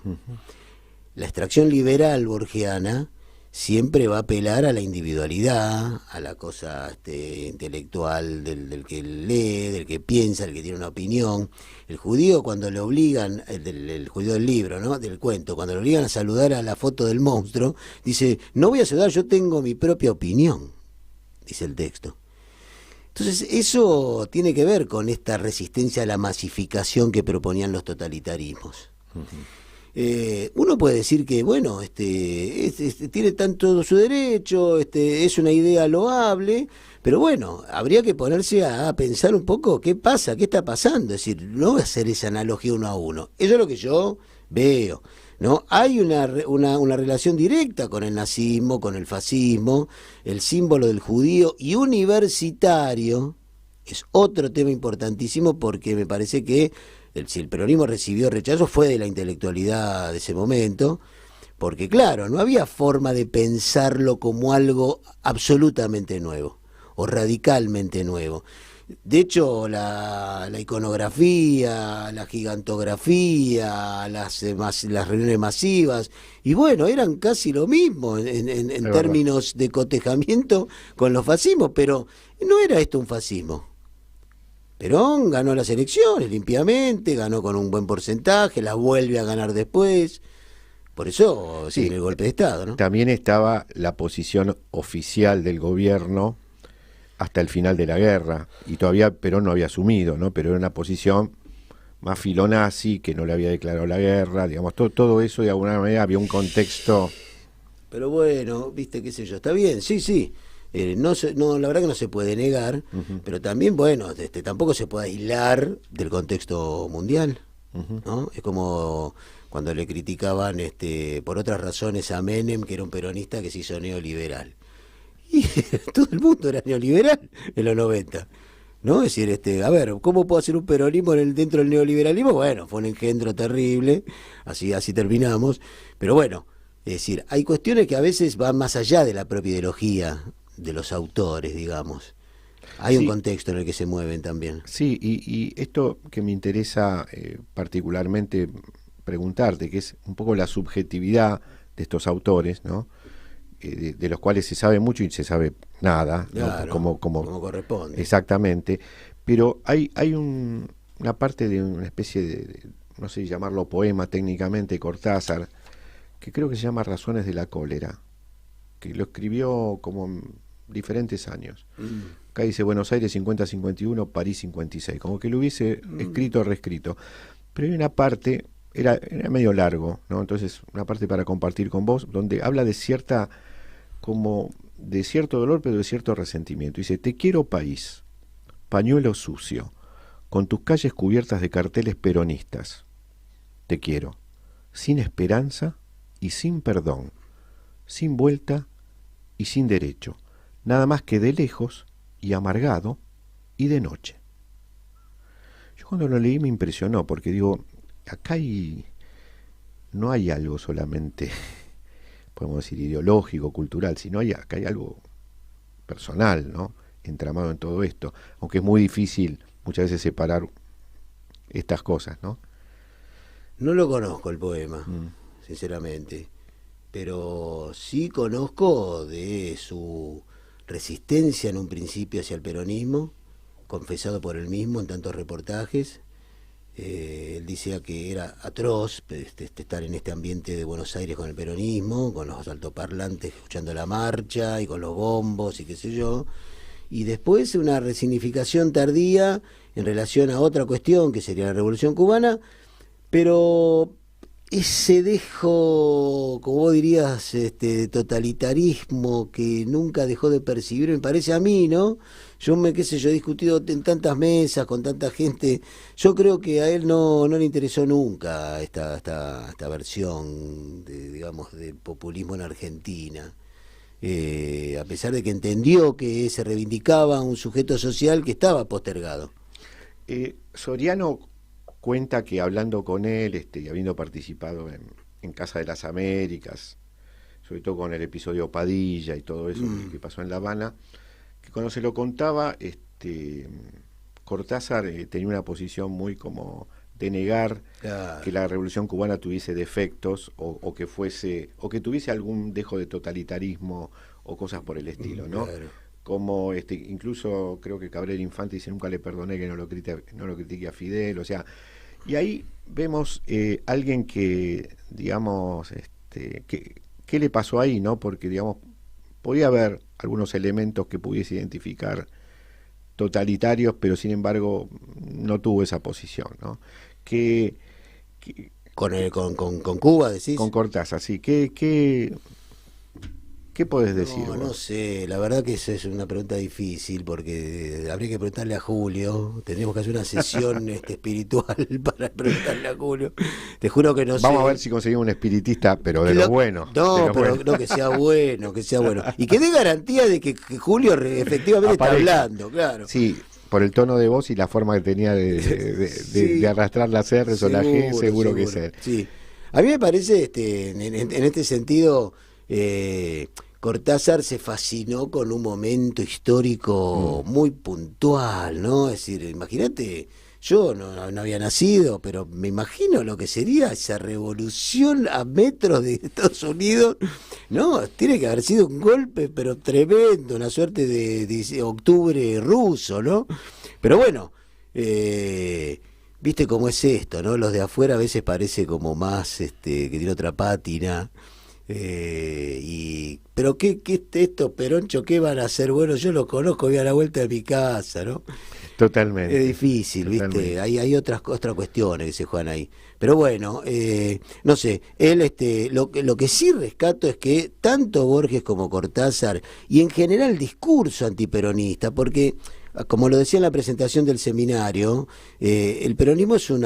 La extracción liberal borgiana siempre va a apelar a la individualidad, a la cosa intelectual del que lee, del que piensa, del que tiene una opinión. El judío, cuando le obligan, el judío del libro, ¿no?, del cuento, cuando le obligan a saludar a la foto del monstruo, dice: no voy a saludar, yo tengo mi propia opinión, dice el texto. Entonces eso tiene que ver con esta resistencia a la masificación que proponían los totalitarismos. uno puede decir que, bueno, tiene tanto su derecho, es una idea loable, pero bueno, habría que ponerse a pensar un poco qué pasa, qué está pasando. Es decir, no hacer esa analogía uno a uno. Eso es lo que yo veo. ¿No? Hay una relación directa con el nazismo, con el fascismo, el símbolo del judío y universitario es otro tema importantísimo, porque me parece que si el peronismo recibió rechazo fue de la intelectualidad de ese momento, porque claro, no había forma de pensarlo como algo absolutamente nuevo o radicalmente nuevo. De hecho, la iconografía, la gigantografía, las reuniones masivas, y bueno, eran casi lo mismo en términos de cotejamiento con los fascismos, pero no era esto un fascismo. Perón ganó las elecciones limpiamente, ganó con un buen porcentaje, las vuelve a ganar después. Por eso, sí, en el golpe de Estado, ¿no? También estaba la posición oficial del gobierno hasta el final de la guerra, y todavía Perón no había asumido, ¿no? Pero era una posición más filonazi, que no le había declarado la guerra, digamos, todo eso de alguna manera había un contexto. Pero bueno, viste, qué sé yo, está bien, sí. No, la verdad que no se puede negar, pero también, bueno, tampoco se puede aislar del contexto mundial, ¿no? Es como cuando le criticaban por otras razones a Menem, que era un peronista que se hizo neoliberal. Y todo el mundo era neoliberal en los 90, ¿no? Es decir, a ver, ¿cómo puedo hacer un peronismo dentro del neoliberalismo? Bueno, fue un engendro terrible, así terminamos, pero bueno, es decir, hay cuestiones que a veces van más allá de la propia ideología de los autores, digamos. Hay un contexto en el que se mueven también. Sí, y esto que me interesa particularmente preguntarte, que es un poco la subjetividad de estos autores, ¿no? De los cuales se sabe mucho y se sabe nada, claro, ¿no? como corresponde. Exactamente, pero hay una parte de una especie de, no sé llamarlo poema técnicamente, Cortázar, que creo que se llama Razones de la cólera, que lo escribió como en diferentes años. Acá dice Buenos Aires 50-51, París 56, como que lo hubiese escrito o reescrito. Pero hay una parte, era medio largo, ¿no? Entonces, una parte para compartir con vos, donde habla de cierto dolor, pero de cierto resentimiento. Dice: te quiero país, pañuelo sucio, con tus calles cubiertas de carteles peronistas. Te quiero, sin esperanza y sin perdón, sin vuelta y sin derecho, nada más que de lejos y amargado y de noche. Yo cuando lo leí me impresionó, porque digo, acá no hay algo solamente, podemos decir, ideológico, cultural, sino acá hay algo personal, ¿no? Entramado en todo esto, aunque es muy difícil muchas veces separar estas cosas, ¿no? No lo conozco el poema, sinceramente, pero sí conozco de su resistencia en un principio hacia el peronismo, confesado por él mismo en tantos reportajes. Él decía que era atroz estar en este ambiente de Buenos Aires con el peronismo, con los altoparlantes escuchando la marcha y con los bombos y qué sé yo, y después una resignificación tardía en relación a otra cuestión que sería la Revolución Cubana, pero ese dejo, como vos dirías, totalitarismo que nunca dejó de percibir, me parece a mí, ¿no? Yo he discutido en tantas mesas con tanta gente. Yo creo que a él no le interesó nunca esta versión digamos, de populismo en Argentina. A pesar de que entendió que se reivindicaba un sujeto social que estaba postergado. Soriano cuenta que hablando con él, y habiendo participado en Casa de las Américas, sobre todo con el episodio Padilla y todo eso que pasó en La Habana, que cuando se lo contaba, Cortázar tenía una posición muy como de negar que la Revolución Cubana tuviese defectos o que tuviese algún dejo de totalitarismo o cosas por el estilo, ¿no? Claro. Como incluso creo que Cabrera Infante dice: nunca le perdoné que no lo critique a Fidel, o sea, y ahí vemos alguien que, digamos, ¿qué le pasó ahí, no? Porque, digamos, podía haber algunos elementos que pudiese identificar totalitarios, pero sin embargo no tuvo esa posición, ¿no? con Cuba, decís. Con Cortázar, sí. ¿Qué podés decir? No sé, la verdad que esa es una pregunta difícil porque habría que preguntarle a Julio, tendríamos que hacer una sesión espiritual para preguntarle a Julio. Te juro que no sé. Vamos a ver si conseguimos un espiritista, pero de lo bueno. No, pero no, que sea bueno, que sea bueno. Y que dé garantía de que Julio efectivamente está hablando, claro. Sí, por el tono de voz y la forma que tenía de arrastrar las R's o la G, seguro que es él. Sí. A mí me parece, en este sentido, Cortázar se fascinó con un momento histórico muy puntual, ¿no? Es decir, imagínate, yo no había nacido, pero me imagino lo que sería esa revolución a metros de Estados Unidos, ¿no? Tiene que haber sido un golpe, pero tremendo, una suerte de octubre ruso, ¿no? Pero bueno, viste cómo es esto, ¿no? Los de afuera a veces parece como más, que tiene otra pátina. Pero qué esto, Peroncho, ¿qué van a hacer? Bueno, yo lo conozco, voy a la vuelta de mi casa, ¿no? Totalmente. Es difícil, totalmente. ¿Viste? Hay otras cuestiones que se juegan ahí. Pero bueno, no sé, él lo que sí rescato es que tanto Borges como Cortázar, y en general el discurso antiperonista, porque como lo decía en la presentación del seminario, el peronismo es un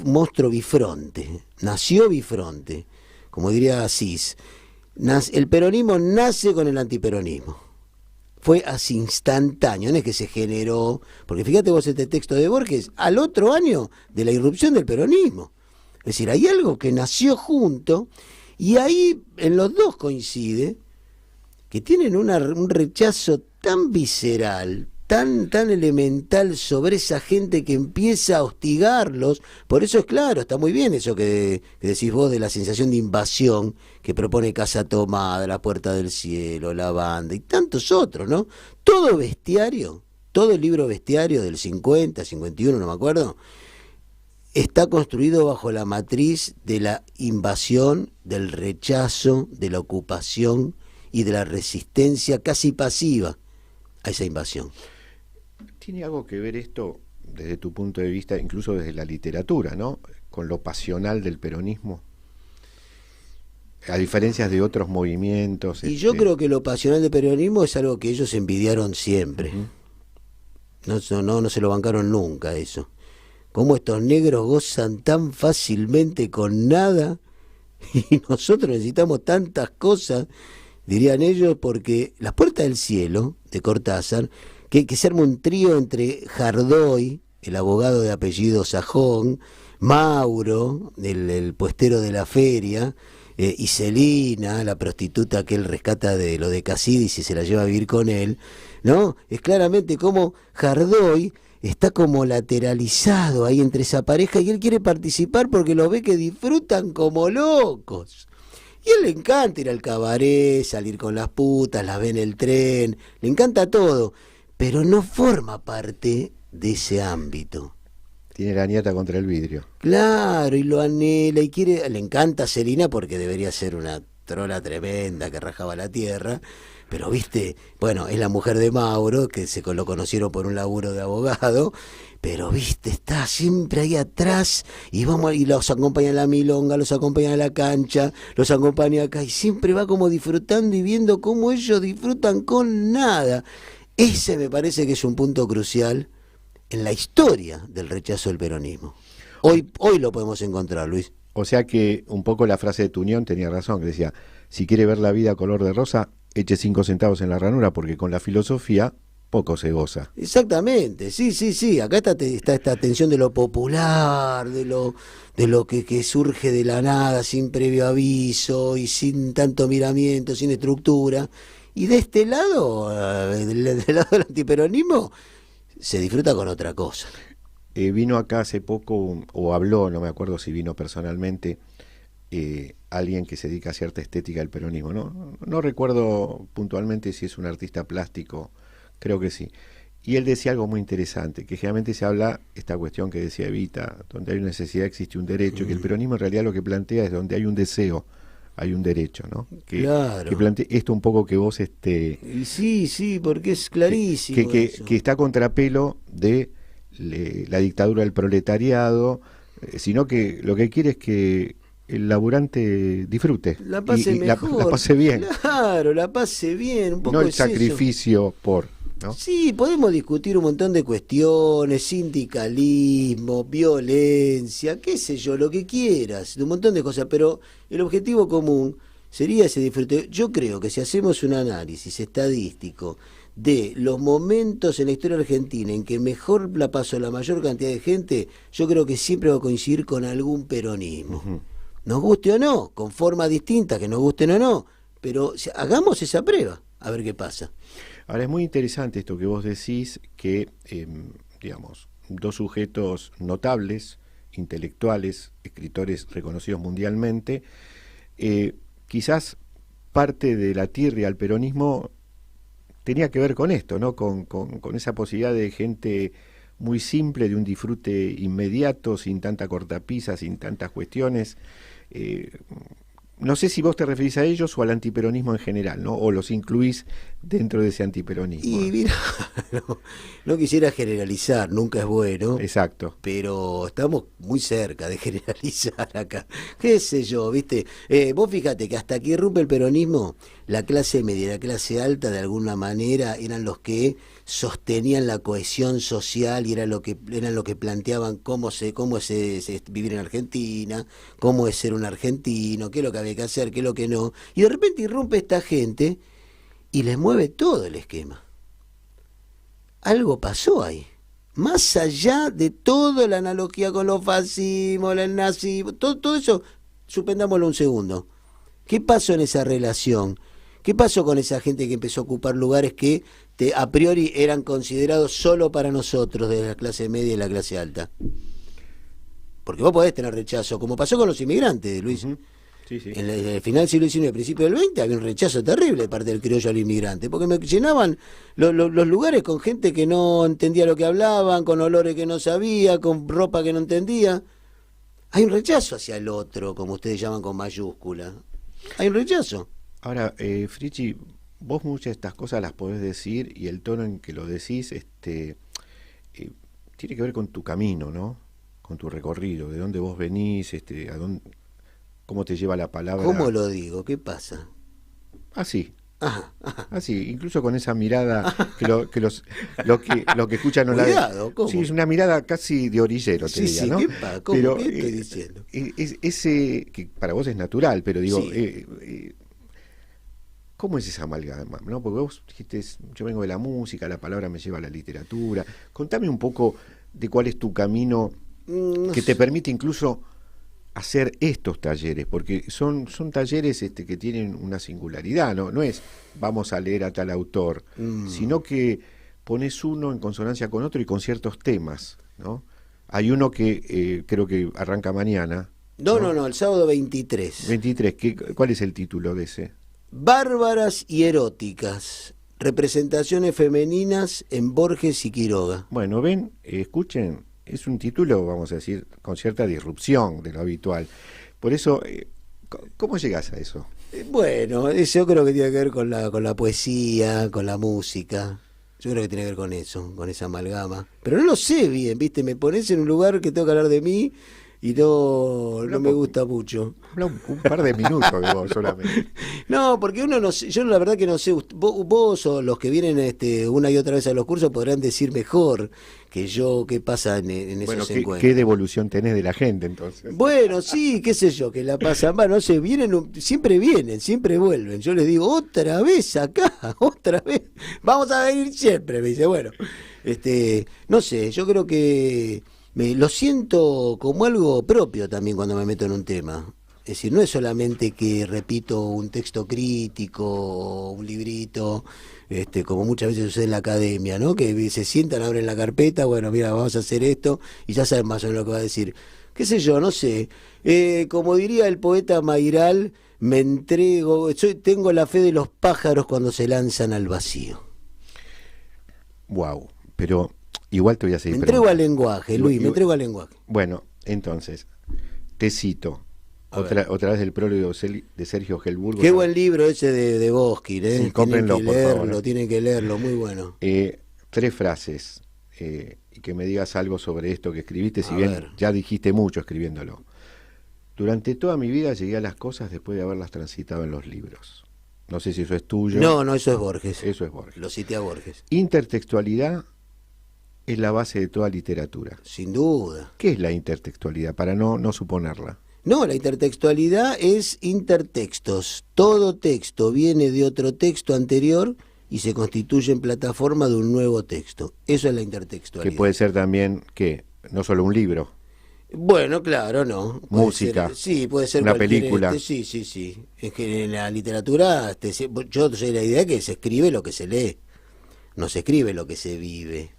monstruo bifronte, nació bifronte. Como diría Asís, el peronismo nace con el antiperonismo. Fue así instantáneo, no es que se generó, porque fíjate vos este texto de Borges, al otro año de la irrupción del peronismo. Es decir, hay algo que nació junto, y ahí en los dos coincide, que tienen un rechazo tan visceral, tan elemental sobre esa gente que empieza a hostigarlos. Por eso es claro, está muy bien eso que decís vos de la sensación de invasión que propone Casa Tomada, La Puerta del Cielo, La Banda y tantos otros, ¿no? Todo bestiario, todo el libro bestiario del 50, 51, no me acuerdo, está construido bajo la matriz de la invasión, del rechazo, de la ocupación y de la resistencia casi pasiva a esa invasión. ¿Tiene algo que ver esto, desde tu punto de vista, incluso desde la literatura, ¿no? Con lo pasional del peronismo? A diferencia de otros movimientos. Y yo creo que lo pasional del peronismo es algo que ellos envidiaron siempre. No se lo bancaron nunca eso. Cómo estos negros gozan tan fácilmente con nada y nosotros necesitamos tantas cosas, dirían ellos, porque La Puerta del Cielo, de Cortázar, que se arma un trío entre Jardoy, el abogado de apellido Sajón, Mauro, el puestero de la feria, y Celina, la prostituta que él rescata de lo de Casidis y se la lleva a vivir con él, ¿no? Es claramente como Jardoy está como lateralizado ahí entre esa pareja y él quiere participar porque lo ve que disfrutan como locos. Y a él le encanta ir al cabaret, salir con las putas, las ve en el tren, le encanta todo, pero no forma parte de ese ámbito. Tiene la nieta contra el vidrio. Claro, y lo anhela y le encanta a Celina porque debería ser una trola tremenda que rajaba la tierra, pero viste, bueno, es la mujer de Mauro, que lo conocieron por un laburo de abogado, pero viste, está siempre ahí atrás y los acompaña a la milonga, los acompaña a la cancha, los acompaña acá y siempre va como disfrutando y viendo cómo ellos disfrutan con nada. Ese me parece que es un punto crucial en la historia del rechazo del peronismo. Hoy lo podemos encontrar, Luis. O sea que un poco la frase de Tuñón tenía razón, que decía, si quiere ver la vida color de rosa, eche 5 centavos en la ranura, porque con la filosofía poco se goza. Exactamente, sí. Acá está esta tensión de lo popular, de lo que surge de la nada, sin previo aviso y sin tanto miramiento, sin estructura. Y de este lado, del lado del antiperonismo, se disfruta con otra cosa. Vino acá hace poco, o habló, no me acuerdo si vino personalmente, alguien que se dedica a cierta estética del peronismo. No recuerdo puntualmente si es un artista plástico, creo que sí. Y él decía algo muy interesante, que generalmente se habla, esta cuestión que decía Evita, donde hay una necesidad existe un derecho, que el peronismo en realidad lo que plantea es donde hay un deseo, hay un derecho, ¿no? Claro. Que plantea esto un poco que vos... Y sí, porque es clarísimo que está a contrapelo de la dictadura del proletariado, sino que lo que quiere es que el laburante disfrute. La pase mejor. La pase bien. Claro, la pase bien. Un poco No el es sacrificio eso. por... ¿no? Sí, podemos discutir un montón de cuestiones, sindicalismo, violencia, qué sé yo, lo que quieras, un montón de cosas, pero el objetivo común sería ese disfrute. Yo creo que si hacemos un análisis estadístico de los momentos en la historia argentina en que mejor la pasó la mayor cantidad de gente, yo creo que siempre va a coincidir con algún peronismo. Uh-huh. Nos guste o no, con formas distintas, que nos gusten o no, pero hagamos esa prueba, a ver qué pasa. Ahora, es muy interesante esto que vos decís, que, digamos, dos sujetos notables, intelectuales, escritores reconocidos mundialmente, quizás parte de la tirria al peronismo tenía que ver con esto, ¿no? Con esa posibilidad de gente muy simple, de un disfrute inmediato, sin tanta cortapisa, sin tantas cuestiones. No sé si vos te referís a ellos o al antiperonismo en general, ¿no? O los incluís dentro de ese antiperonismo. Y mira, no quisiera generalizar, nunca es bueno. Exacto. Pero estamos muy cerca de generalizar acá. ¿Qué sé yo, viste? Vos fíjate que hasta que irrumpe el peronismo, la clase media y la clase alta de alguna manera eran los que sostenían la cohesión social y eran lo que planteaban cómo es vivir en Argentina, cómo es ser un argentino, qué es lo que había que hacer, qué es lo que no. Y de repente irrumpe esta gente y les mueve todo el esquema. Algo pasó ahí. Más allá de toda la analogía con los fascismos, el nazismo, todo eso, suspendámoslo un segundo. ¿Qué pasó en esa relación? ¿Qué pasó con esa gente que empezó a ocupar lugares que a priori eran considerados solo para nosotros, de la clase media y la clase alta? Porque vos podés tener rechazo, como pasó con los inmigrantes, Luis. Uh-huh. Sí, sí. En el final del siglo XIX, principio del XX, había un rechazo terrible de parte del criollo al inmigrante, porque me llenaban los lugares con gente que no entendía lo que hablaban, con olores que no sabía, con ropa que no entendía. Hay un rechazo hacia el otro, como ustedes llaman con mayúscula. Hay un rechazo. Ahora, Frichi, vos muchas de estas cosas las podés decir y el tono en que lo decís tiene que ver con tu camino, ¿no? Con tu recorrido, de dónde vos venís, a dónde, cómo te lleva la palabra. ¿Cómo lo digo? ¿Qué pasa? Así. Ajá. Así, incluso con esa mirada que lo que escuchan no Cuidado, la. ¿cómo? Sí, es una mirada casi de orillero, te diría, ¿no? ¿Cómo? Pero, ¿Qué estoy diciendo? Ese que para vos es natural, pero digo, Sí. ¿cómo es esa amalgama? ¿No? Porque vos dijiste, yo vengo de la música, la palabra me lleva a la literatura. Contame un poco de cuál es tu camino que te permite incluso hacer estos talleres, porque son talleres que tienen una singularidad, no es vamos a leer a tal autor, sino que pones uno en consonancia con otro y con ciertos temas, ¿no? Hay uno que creo que arranca mañana. No, el sábado 23. 23, ¿cuál es el título de ese? Bárbaras y eróticas, representaciones femeninas en Borges y Quiroga. Bueno, ven, escuchen, es un título, vamos a decir, con cierta disrupción de lo habitual. Por eso, ¿cómo llegas a eso? Bueno, eso yo creo que tiene que ver con la poesía, con la música. Yo creo que tiene que ver con eso, con esa amalgama. Pero no lo sé bien, ¿viste? Me pones en un lugar que tengo que hablar de mí y no me gusta mucho. Habla un par de minutos de vos solamente. No, porque uno no sé, yo la verdad que no sé, vos o los que vienen una y otra vez a los cursos podrán decir mejor que yo qué pasa en esos encuentros. ¿Qué devolución tenés de la gente entonces? Bueno, sí, qué sé yo, que la pasan mal, no sé, siempre vuelven. Yo les digo, otra vez acá, otra vez, vamos a venir siempre, me dice, bueno, no sé, yo creo que lo siento como algo propio también cuando me meto en un tema. Es decir, no es solamente que repito un texto crítico o un librito, como muchas veces sucede en la academia, ¿no? Que se sientan, abren la carpeta, bueno, mira, vamos a hacer esto, y ya saben más o menos lo que va a decir. Qué sé yo, no sé. Como diría el poeta Mairal, me entrego, tengo la fe de los pájaros cuando se lanzan al vacío. Wow, pero igual te voy a seguir. Me entrego al lenguaje, Luis, me entrego al lenguaje. Bueno, entonces, te cito otra vez del prólogo de Sergio Gelburgo. Qué buen libro ese de Boskin, ¿eh? Sí, cómprenlo, por favor. Tienen que leerlo, muy bueno. 3 frases. y que me digas algo sobre esto que escribiste, si A bien ver. ya dijiste mucho escribiéndolo. Durante toda mi vida llegué a las cosas después de haberlas transitado en los libros. No sé si eso es tuyo. No, eso es Borges. Eso es Borges. Lo cité a Borges. Intertextualidad es la base de toda literatura. Sin duda. ¿Qué es la intertextualidad? Para no suponerla. No, la intertextualidad es intertextos. Todo texto viene de otro texto anterior y se constituye en plataforma de un nuevo texto. Eso es la intertextualidad. Que puede ser también, ¿qué? No solo un libro. Bueno, claro, no. Puede Música. ser, sí, puede ser Una cualquier, película. sí. Es que en la literatura, yo soy la idea que se escribe lo que se lee, no se escribe lo que se vive.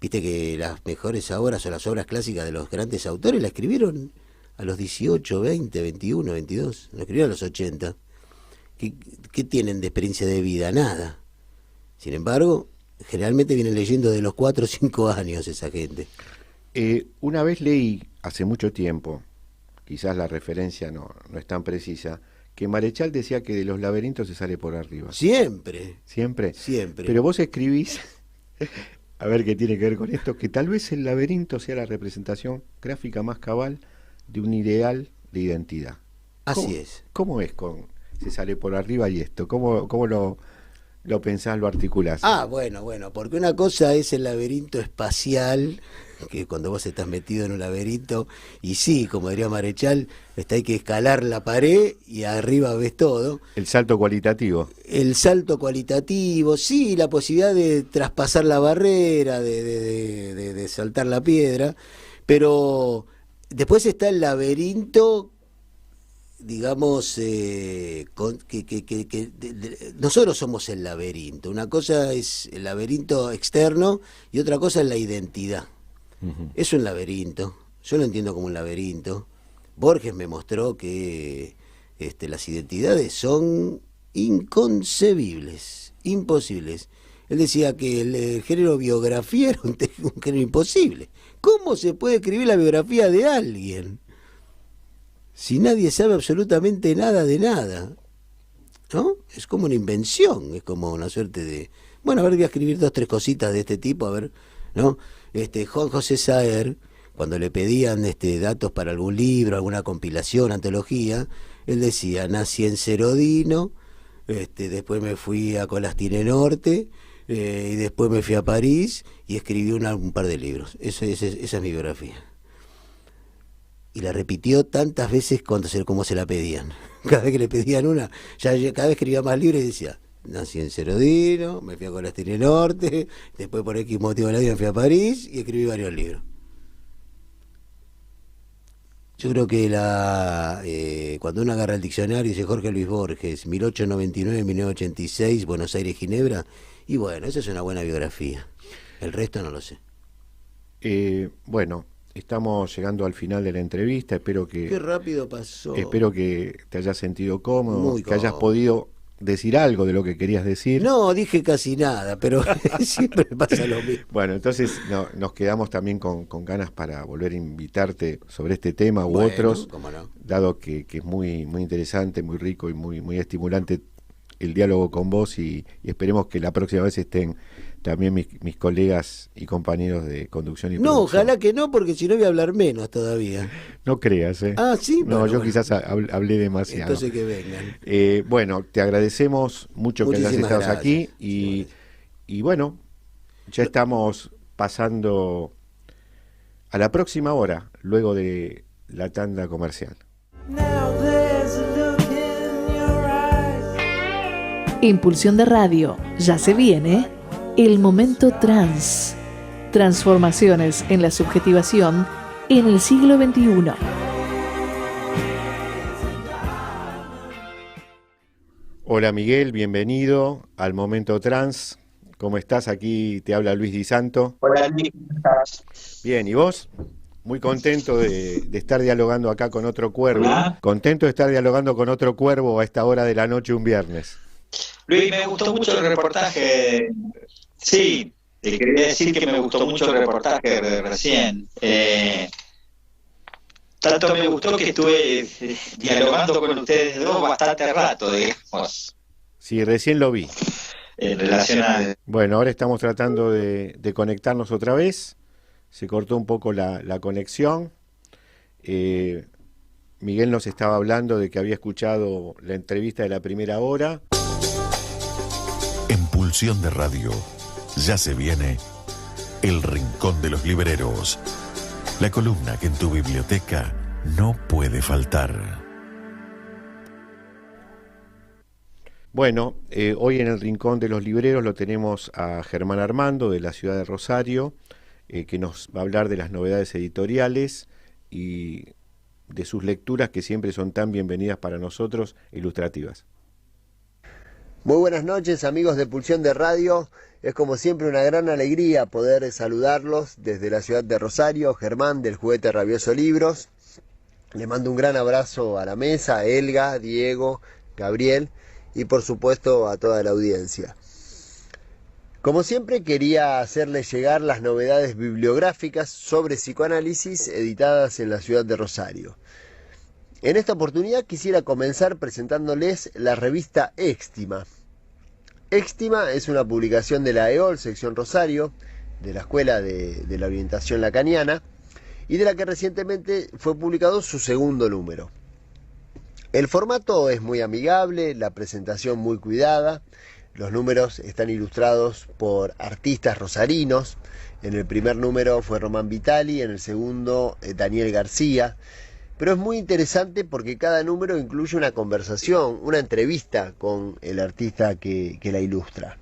Viste que las mejores obras o las obras clásicas de los grandes autores la escribieron a los 18, 20, 21, 22, la escribieron a los 80. ¿Qué tienen de experiencia de vida? Nada. Sin embargo, generalmente vienen leyendo de los 4 o 5 años esa gente. Una vez leí, hace mucho tiempo, quizás la referencia no es tan precisa, que Marechal decía que de los laberintos se sale por arriba. Siempre. ¿Siempre? Siempre. Pero vos escribís, a ver qué tiene que ver con esto, que tal vez el laberinto sea la representación gráfica más cabal de un ideal de identidad. Así es. ¿Cómo es con se sale por arriba y esto? ¿Cómo lo pensás, lo articulás? Bueno, porque una cosa es el laberinto espacial, que cuando vos estás metido en un laberinto, y sí, como diría Marechal, hay que escalar la pared y arriba ves todo. El salto cualitativo. El salto cualitativo, sí, la posibilidad de traspasar la barrera, de saltar la piedra, pero después está el laberinto, digamos, nosotros somos el laberinto. Una cosa es el laberinto externo y otra cosa es la identidad. Uh-huh. Es un laberinto, yo lo entiendo como un laberinto. Borges me mostró que las identidades son inconcebibles, imposibles. Él decía que el género biografía era un género imposible. ¿Cómo se puede escribir la biografía de alguien si nadie sabe absolutamente nada de nada? ¿No? Es como una invención, es como una suerte de... Bueno, a ver, voy a escribir 2 o 3 cositas de este tipo, a ver, ¿no? Juan José Saer, cuando le pedían datos para algún libro, alguna compilación, antología, él decía, nací en Cerodino, después me fui a Colastine Norte, y después me fui a París y escribí un par de libros. Esa es mi biografía. Y la repitió tantas veces como se la pedían. Cada vez que le pedían una, cada vez escribía más libros y decía, nací en Cerodino, me fui a Colastine Norte, después por X motivo de la vida me fui a París y escribí varios libros. Yo creo que cuando uno agarra el diccionario dice Jorge Luis Borges, 1899-1986, Buenos Aires, Ginebra, y bueno, esa es una buena biografía. El resto no lo sé. Bueno, estamos llegando al final de la entrevista. Espero que... Qué rápido pasó. Espero que te hayas sentido cómodo, Muy que hayas cómodo. podido decir algo de lo que querías decir. No, dije casi nada, pero siempre me pasa lo mismo. Bueno, entonces nos quedamos también con ganas para volver a invitarte sobre este tema u Bueno, otros, cómo no. dado que es muy interesante, muy rico y muy estimulante el diálogo con vos y esperemos que la próxima vez estén también mis colegas y compañeros de conducción y No, producción. ojalá que no, porque si no voy a hablar menos todavía. No creas, ¿eh? Ah, sí, No, bueno, yo bueno. quizás hablé demasiado. Entonces que vengan. Bueno, te agradecemos mucho que hayas Muchísimas estado gracias. aquí Muchísimas gracias. y bueno, ya estamos pasando a la próxima hora, luego de la tanda comercial. Impulsión de Radio, ya se viene el momento trans. Transformaciones en la subjetivación en el siglo XXI. Hola Miguel, bienvenido al Momento Trans. ¿Cómo estás? Aquí te habla Luis Di Santo. Hola, Nick, ¿cómo estás? Bien, ¿y vos? Muy contento de estar dialogando acá con otro cuervo. Hola. Contento de estar dialogando con otro cuervo a esta hora de la noche un viernes. Luis, me gustó mucho el reportaje. Sí, te quería decir que me gustó mucho el reportaje de recién. Tanto me gustó que estuve dialogando con ustedes dos bastante rato, digamos. Sí, recién lo vi. en relación a... Bueno, ahora estamos tratando de conectarnos otra vez. Se cortó un poco la conexión. Miguel nos estaba hablando de que había escuchado la entrevista de la primera hora. En Pulsión de Radio, ya se viene El Rincón de los Libreros, la columna que en tu biblioteca no puede faltar. Bueno, hoy en el Rincón de los Libreros lo tenemos a Germán Armando de la ciudad de Rosario, que nos va a hablar de las novedades editoriales y de sus lecturas que siempre son tan bienvenidas para nosotros, ilustrativas. Muy buenas noches, amigos de Pulsión de Radio. Es como siempre una gran alegría poder saludarlos desde la ciudad de Rosario. Germán del Juguete Rabioso Libros. Le mando un gran abrazo a la mesa, a Elga, Diego, Gabriel y por supuesto a toda la audiencia. Como siempre quería hacerles llegar las novedades bibliográficas sobre psicoanálisis editadas en la ciudad de Rosario. En esta oportunidad quisiera comenzar presentándoles la revista Éxtima. Éxtima es una publicación de la EOL, sección Rosario, de la Escuela de la Orientación Lacaniana, y de la que recientemente fue publicado su segundo número. El formato es muy amigable, la presentación muy cuidada, los números están ilustrados por artistas rosarinos. En el primer número fue Román Vitali, en el segundo Daniel García. Pero es muy interesante porque cada número incluye una conversación, una entrevista con el artista que la ilustra.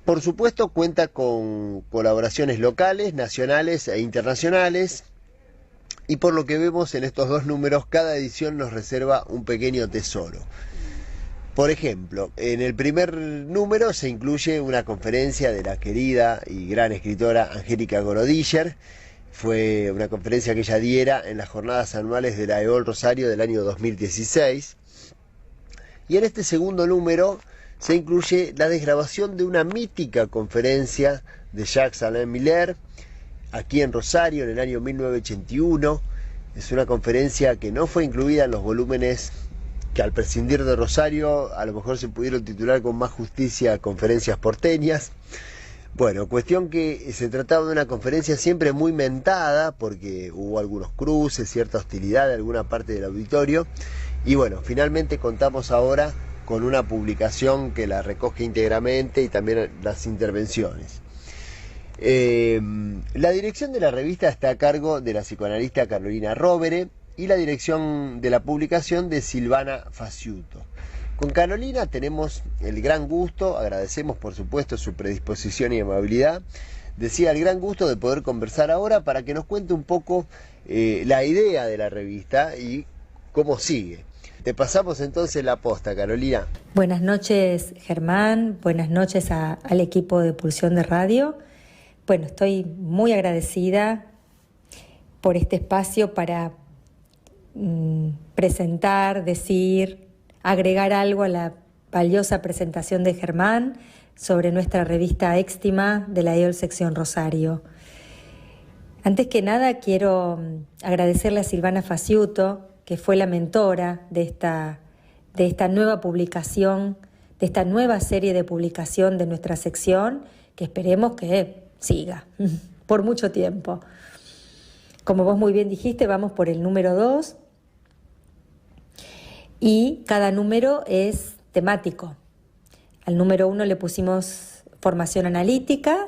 Por supuesto cuenta con colaboraciones locales, nacionales e internacionales. Y por lo que vemos en estos dos números, cada edición nos reserva un pequeño tesoro. Por ejemplo, en el primer número se incluye una conferencia de la querida y gran escritora Angélica Gorodischer. Fue una conferencia que ella diera en las jornadas anuales de la EOL Rosario del año 2016. Y en este segundo número se incluye la desgrabación de una mítica conferencia de Jacques-Alain Miller, aquí en Rosario en el año 1981. Es una conferencia que no fue incluida en los volúmenes que al prescindir de Rosario a lo mejor se pudieron titular con más justicia Conferencias Porteñas. Bueno, cuestión que se trataba de una conferencia siempre muy mentada porque hubo algunos cruces, cierta hostilidad de alguna parte del auditorio y bueno, finalmente contamos ahora con una publicación que la recoge íntegramente y también las intervenciones. La dirección de la revista está a cargo de la psicoanalista Carolina Rovere y la dirección de la publicación de Silvana Faciuto. Con Carolina tenemos el gran gusto, agradecemos por supuesto su predisposición y amabilidad, decía el gran gusto de poder conversar ahora para que nos cuente un poco la idea de la revista y cómo sigue. Te pasamos entonces la posta, Carolina. Buenas noches, Germán, buenas noches al equipo de Pulsión de Radio. Bueno, estoy muy agradecida por este espacio para presentar, decir, agregar algo a la valiosa presentación de Germán sobre nuestra revista Éxtima de la EOL Sección Rosario. Antes que nada quiero agradecerle a Silvana Faciuto, que fue la mentora de esta nueva publicación, de esta nueva serie de publicación de nuestra sección, que esperemos que siga por mucho tiempo. Como vos muy bien dijiste, vamos por el número 2 y cada número es temático. Al número 1 le pusimos formación analítica,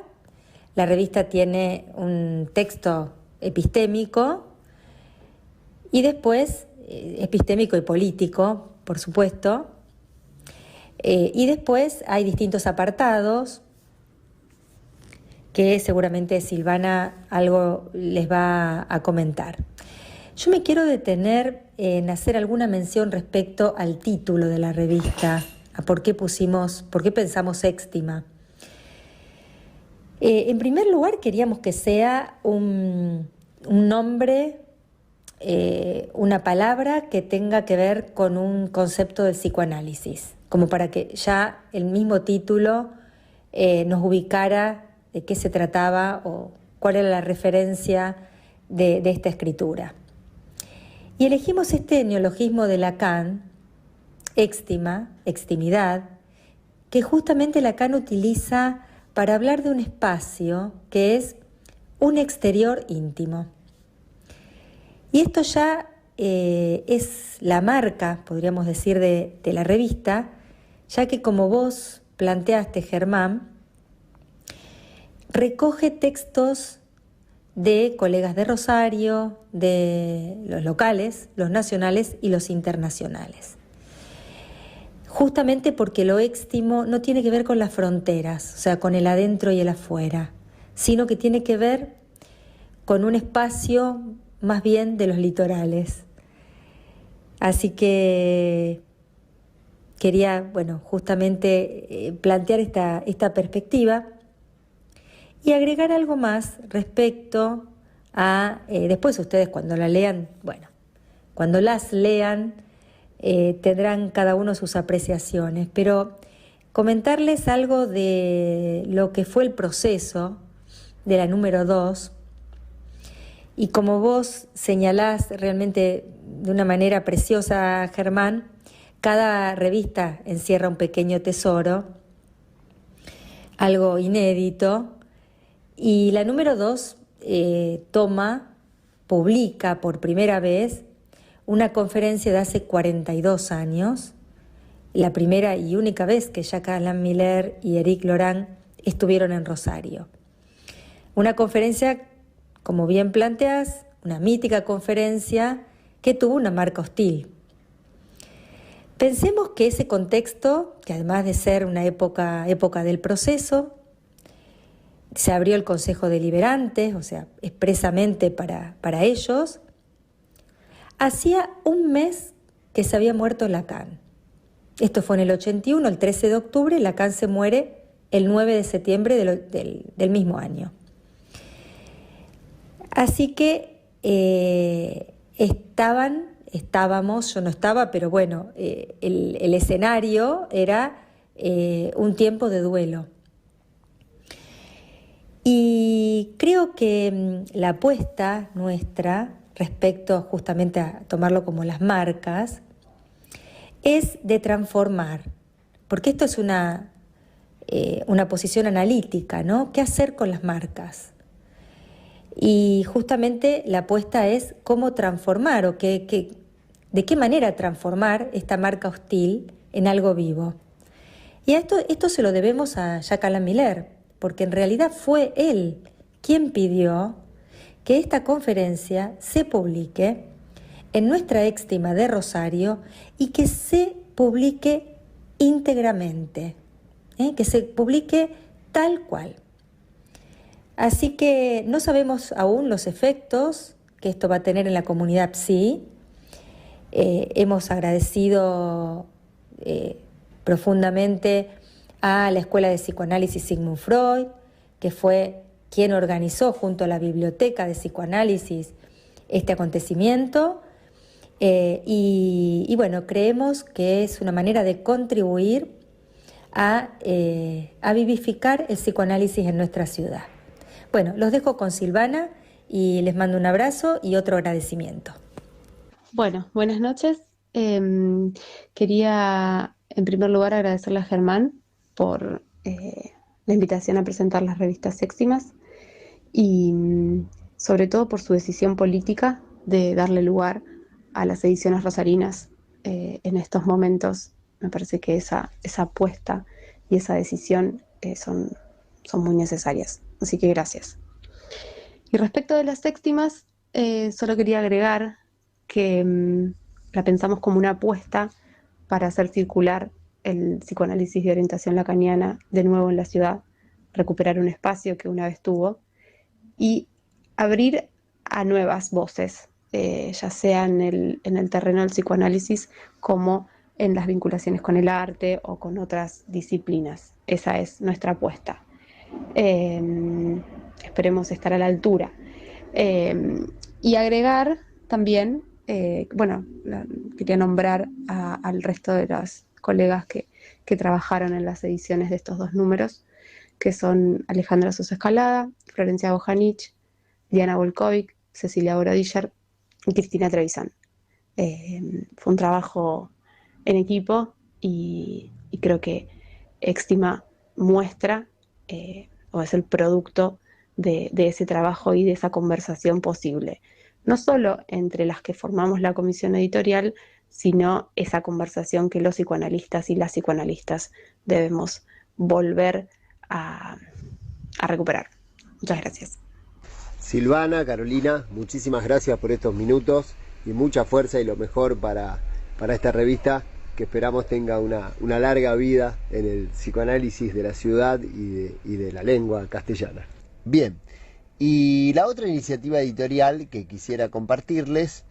la revista tiene un texto epistémico y después epistémico y político, por supuesto, y después hay distintos apartados que seguramente Silvana algo les va a comentar. Yo me quiero detener en hacer alguna mención respecto al título de la revista, a por qué pensamos Éxtima. En primer lugar, queríamos que sea un nombre, una palabra que tenga que ver con un concepto del psicoanálisis, como para que ya el mismo título nos ubicara de qué se trataba o cuál era la referencia de esta escritura. Y elegimos este neologismo de Lacan, éxtima, extimidad, que justamente Lacan utiliza para hablar de un espacio que es un exterior íntimo. Y esto ya es la marca, podríamos decir, de la revista, ya que como vos planteaste, Germán, recoge textos de colegas de Rosario, de los locales, los nacionales y los internacionales. Justamente porque lo éxtimo no tiene que ver con las fronteras, o sea, con el adentro y el afuera, sino que tiene que ver con un espacio más bien de los litorales. Así que quería, justamente plantear esta perspectiva y agregar algo más respecto a, después ustedes cuando la lean, cuando las lean, tendrán cada uno sus apreciaciones, pero comentarles algo de lo que fue el proceso de la número 2, y como vos señalás realmente de una manera preciosa, Germán, cada revista encierra un pequeño tesoro, algo inédito, y la número 2 publica por primera vez una conferencia de hace 42 años, la primera y única vez que Jacques Alain Miller y Éric Laurent estuvieron en Rosario. Una conferencia, como bien planteas, una mítica conferencia que tuvo una marca hostil. Pensemos que ese contexto, que además de ser una época del proceso, se abrió el Consejo Deliberante, o sea, expresamente para ellos. Hacía un mes que se había muerto Lacan. Esto fue en el 81, el 13 de octubre, Lacan se muere el 9 de septiembre del mismo año. Así que estábamos, yo no estaba, pero el escenario era un tiempo de duelo. Y creo que la apuesta nuestra respecto justamente a tomarlo como las marcas es de transformar, porque esto es una posición analítica, ¿no? ¿Qué hacer con las marcas? Y justamente la apuesta es cómo transformar o de qué manera transformar esta marca hostil en algo vivo. Y esto se lo debemos a Jacques Alain Miller, porque en realidad fue él quien pidió que esta conferencia se publique en nuestra Éxtima de Rosario y que se publique íntegramente, que se publique tal cual. Así que no sabemos aún los efectos que esto va a tener en la comunidad PSI. Hemos agradecido profundamente a la Escuela de Psicoanálisis Sigmund Freud, que fue quien organizó junto a la Biblioteca de Psicoanálisis este acontecimiento. Creemos que es una manera de contribuir a vivificar el psicoanálisis en nuestra ciudad. Los dejo con Silvana y les mando un abrazo y otro agradecimiento. Buenas noches. Quería en primer lugar agradecerle a Germán por la invitación a presentar las revistas Éximas y sobre todo por su decisión política de darle lugar a las ediciones rosarinas en estos momentos. Me parece que esa apuesta y esa decisión son muy necesarias. Así que gracias. Y respecto de las Éximas, solo quería agregar que la pensamos como una apuesta para hacer circular el psicoanálisis de orientación lacaniana de nuevo en la ciudad, recuperar un espacio que una vez tuvo y abrir a nuevas voces, ya sea en el terreno del psicoanálisis como en las vinculaciones con el arte o con otras disciplinas. Esa es nuestra apuesta. Esperemos estar a la altura. Y agregar también, quería nombrar al resto de las colegas que trabajaron en las ediciones de estos dos números, que son Alejandra Sosa Escalada, Florencia Bojanich, Diana Volkovic, Cecilia Borodiller y Cristina Trevisan. Fue un trabajo en equipo y creo que Éxtima muestra o es el producto de ese trabajo y de esa conversación posible, no solo entre las que formamos la comisión editorial, sino esa conversación que los psicoanalistas y las psicoanalistas debemos volver a recuperar. Muchas gracias. Silvana, Carolina, muchísimas gracias por estos minutos y mucha fuerza y lo mejor para esta revista, que esperamos tenga una larga vida en el psicoanálisis de la ciudad y de la lengua castellana. Bien, y la otra iniciativa editorial que quisiera compartirles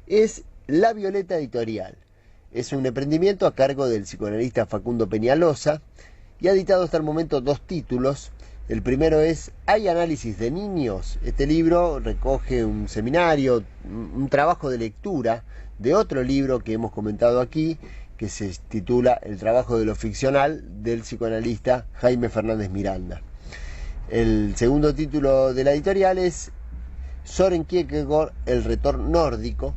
es La Violeta Editorial. Es un emprendimiento a cargo del psicoanalista Facundo Peñalosa y ha editado hasta el momento 2 títulos. El primero es ¿Hay análisis de niños? Este libro recoge un seminario, un trabajo de lectura de otro libro que hemos comentado aquí, que se titula El trabajo de lo ficcional, del psicoanalista Jaime Fernández Miranda. El segundo título de la editorial es Søren Kierkegaard, El retorno nórdico,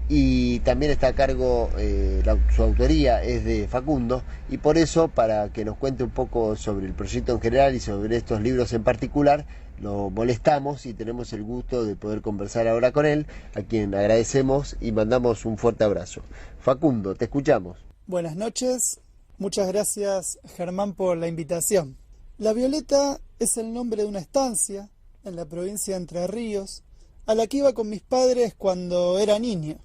y también está a cargo, su autoría es de Facundo, y por eso, para que nos cuente un poco sobre el proyecto en general y sobre estos libros en particular, lo molestamos y tenemos el gusto de poder conversar ahora con él, a quien agradecemos y mandamos un fuerte abrazo. Facundo, te escuchamos. Buenas noches, muchas gracias Germán por la invitación. La Violeta es el nombre de una estancia en la provincia de Entre Ríos, a la que iba con mis padres cuando era niño.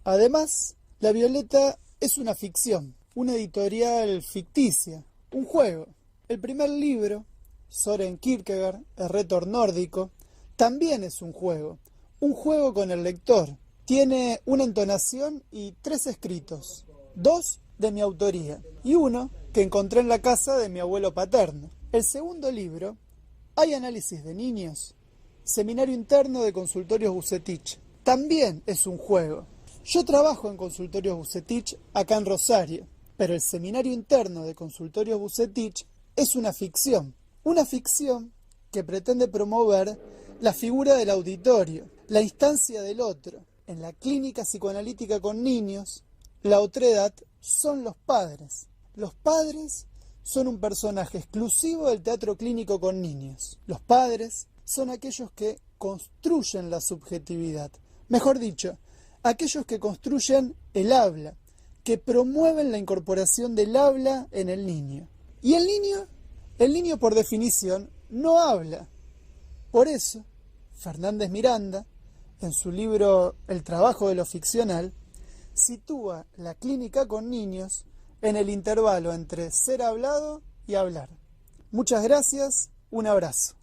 Además, La Violeta es una ficción, una editorial ficticia, un juego. El primer libro, Søren Kierkegaard, El retorno nórdico, también es un juego con el lector. Tiene una entonación y 3 escritos, 2 de mi autoría y 1 que encontré en la casa de mi abuelo paterno. El segundo libro, Hay análisis de niños, Seminario interno de Consultorios Bucetich, también es un juego. Yo trabajo en Consultorios Bucetich acá en Rosario, pero el Seminario interno de Consultorios Bucetich es una ficción que pretende promover la figura del auditorio, la instancia del otro. En la clínica psicoanalítica con niños, la otredad son los padres. Los padres son un personaje exclusivo del teatro clínico con niños. Los padres son aquellos que construyen la subjetividad. Mejor dicho, aquellos que construyen el habla, que promueven la incorporación del habla en el niño. ¿Y el niño? El niño, por definición, no habla. Por eso, Fernández Miranda, en su libro El trabajo de lo ficcional, sitúa la clínica con niños en el intervalo entre ser hablado y hablar. Muchas gracias, un abrazo.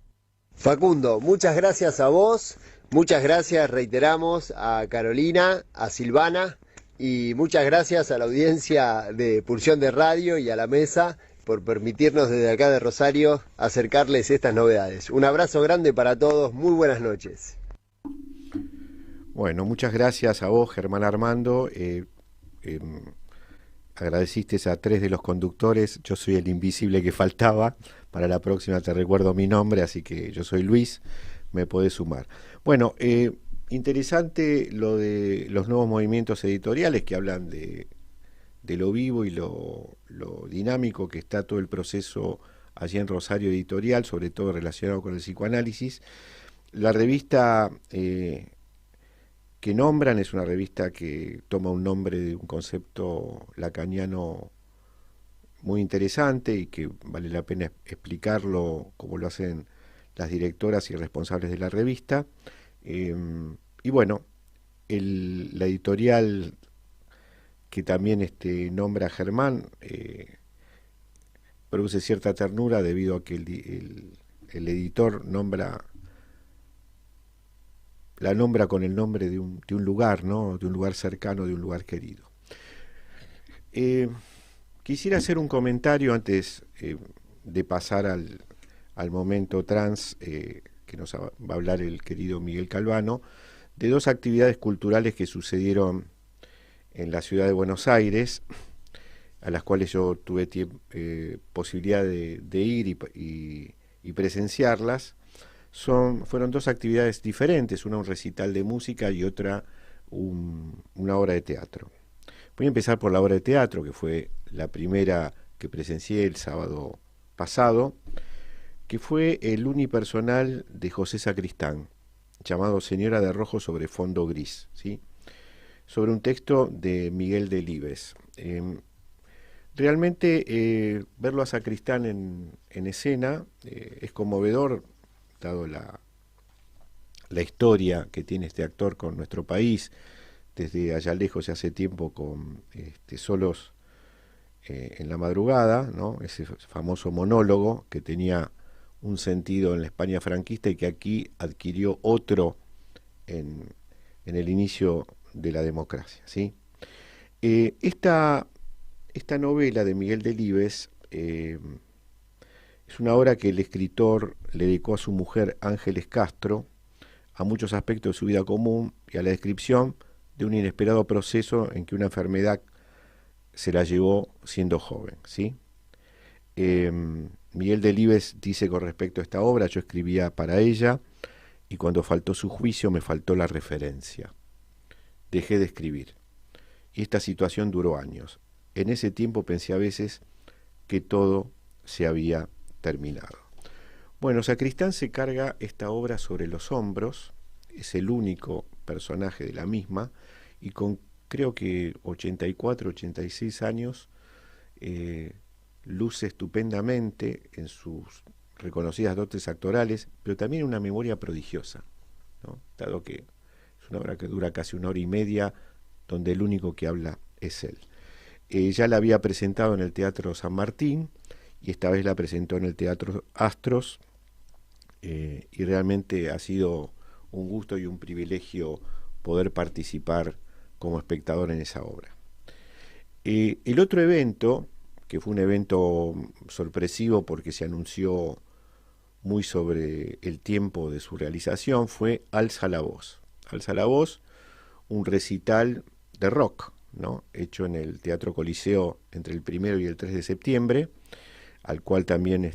Facundo, muchas gracias a vos, muchas gracias, reiteramos, a Carolina, a Silvana, y muchas gracias a la audiencia de Pulsión de Radio y a la mesa por permitirnos desde acá de Rosario acercarles estas novedades. Un abrazo grande para todos, muy buenas noches. Bueno, muchas gracias a vos, Germán Armando. Agradeciste a 3 de los conductores. Yo soy el invisible que faltaba. Para la próxima te recuerdo mi nombre, así que yo soy Luis, me podés sumar. Bueno, interesante lo de los nuevos movimientos editoriales que hablan de lo vivo y lo dinámico que está todo el proceso allí en Rosario Editorial, sobre todo relacionado con el psicoanálisis. La revista que nombran es una revista que toma un nombre de un concepto lacaniano muy interesante y que vale la pena explicarlo como lo hacen las directoras y responsables de la revista. Y bueno, la editorial que también nombra a Germán produce cierta ternura debido a que el editor la nombra con el nombre de un lugar, ¿no? De un lugar cercano, de un lugar querido. Quisiera hacer un comentario antes de pasar al momento trans que nos va a hablar el querido Miguel Calvano, de 2 actividades culturales que sucedieron en la ciudad de Buenos Aires, a las cuales yo tuve posibilidad de ir y presenciarlas. Fueron 2 actividades diferentes, una un recital de música y otra una obra de teatro. Voy a empezar por la obra de teatro, que fue la primera que presencié el sábado pasado, que fue el unipersonal de José Sacristán, llamado Señora de Rojo sobre fondo gris, ¿sí? Sobre un texto de Miguel Delibes. Realmente verlo a Sacristán en escena es conmovedor, dado la historia que tiene este actor con nuestro país, desde allá lejos y hace tiempo con Solos en la madrugada, ¿no? Ese famoso monólogo que tenía un sentido en la España franquista y que aquí adquirió otro en el inicio de la democracia, ¿sí? Esta novela de Miguel Delibes es una obra que el escritor le dedicó a su mujer Ángeles Castro, a muchos aspectos de su vida común y a la descripción de un inesperado proceso en que una enfermedad se la llevó siendo joven, ¿sí? Miguel Delibes dice con respecto a esta obra: yo escribía para ella y cuando faltó su juicio me faltó la referencia. Dejé de escribir. Y esta situación duró años. En ese tiempo pensé a veces que todo se había terminado. Bueno, Sacristán se carga esta obra sobre los hombros, es el único personaje de la misma, y con creo que 84, 86 años, luce estupendamente en sus reconocidas dotes actorales, pero también una memoria prodigiosa, ¿no? Dado que es una obra que dura casi 1 hora y media, donde el único que habla es él. Ya la había presentado en el Teatro San Martín, y esta vez la presentó en el Teatro Astros, y realmente ha sido un gusto y un privilegio poder participar como espectador en esa obra. El otro evento, que fue un evento sorpresivo porque se anunció muy sobre el tiempo de su realización, fue Alza la Voz. Alza la Voz, un recital de rock, ¿no? Hecho en el Teatro Coliseo entre el 1 y el 3 de septiembre, al cual también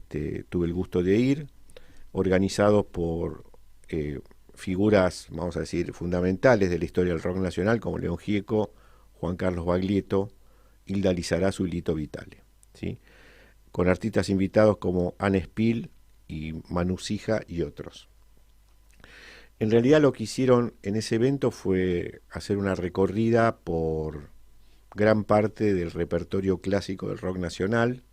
tuve el gusto de ir, organizado por figuras, vamos a decir, fundamentales de la historia del rock nacional, como León Gieco, Juan Carlos Baglietto, Hilda Lizarazu y Lito Vitale, ¿sí? Con artistas invitados como Anne Spill y Manu Sija y otros. En realidad lo que hicieron en ese evento fue hacer una recorrida por gran parte del repertorio clásico del rock nacional,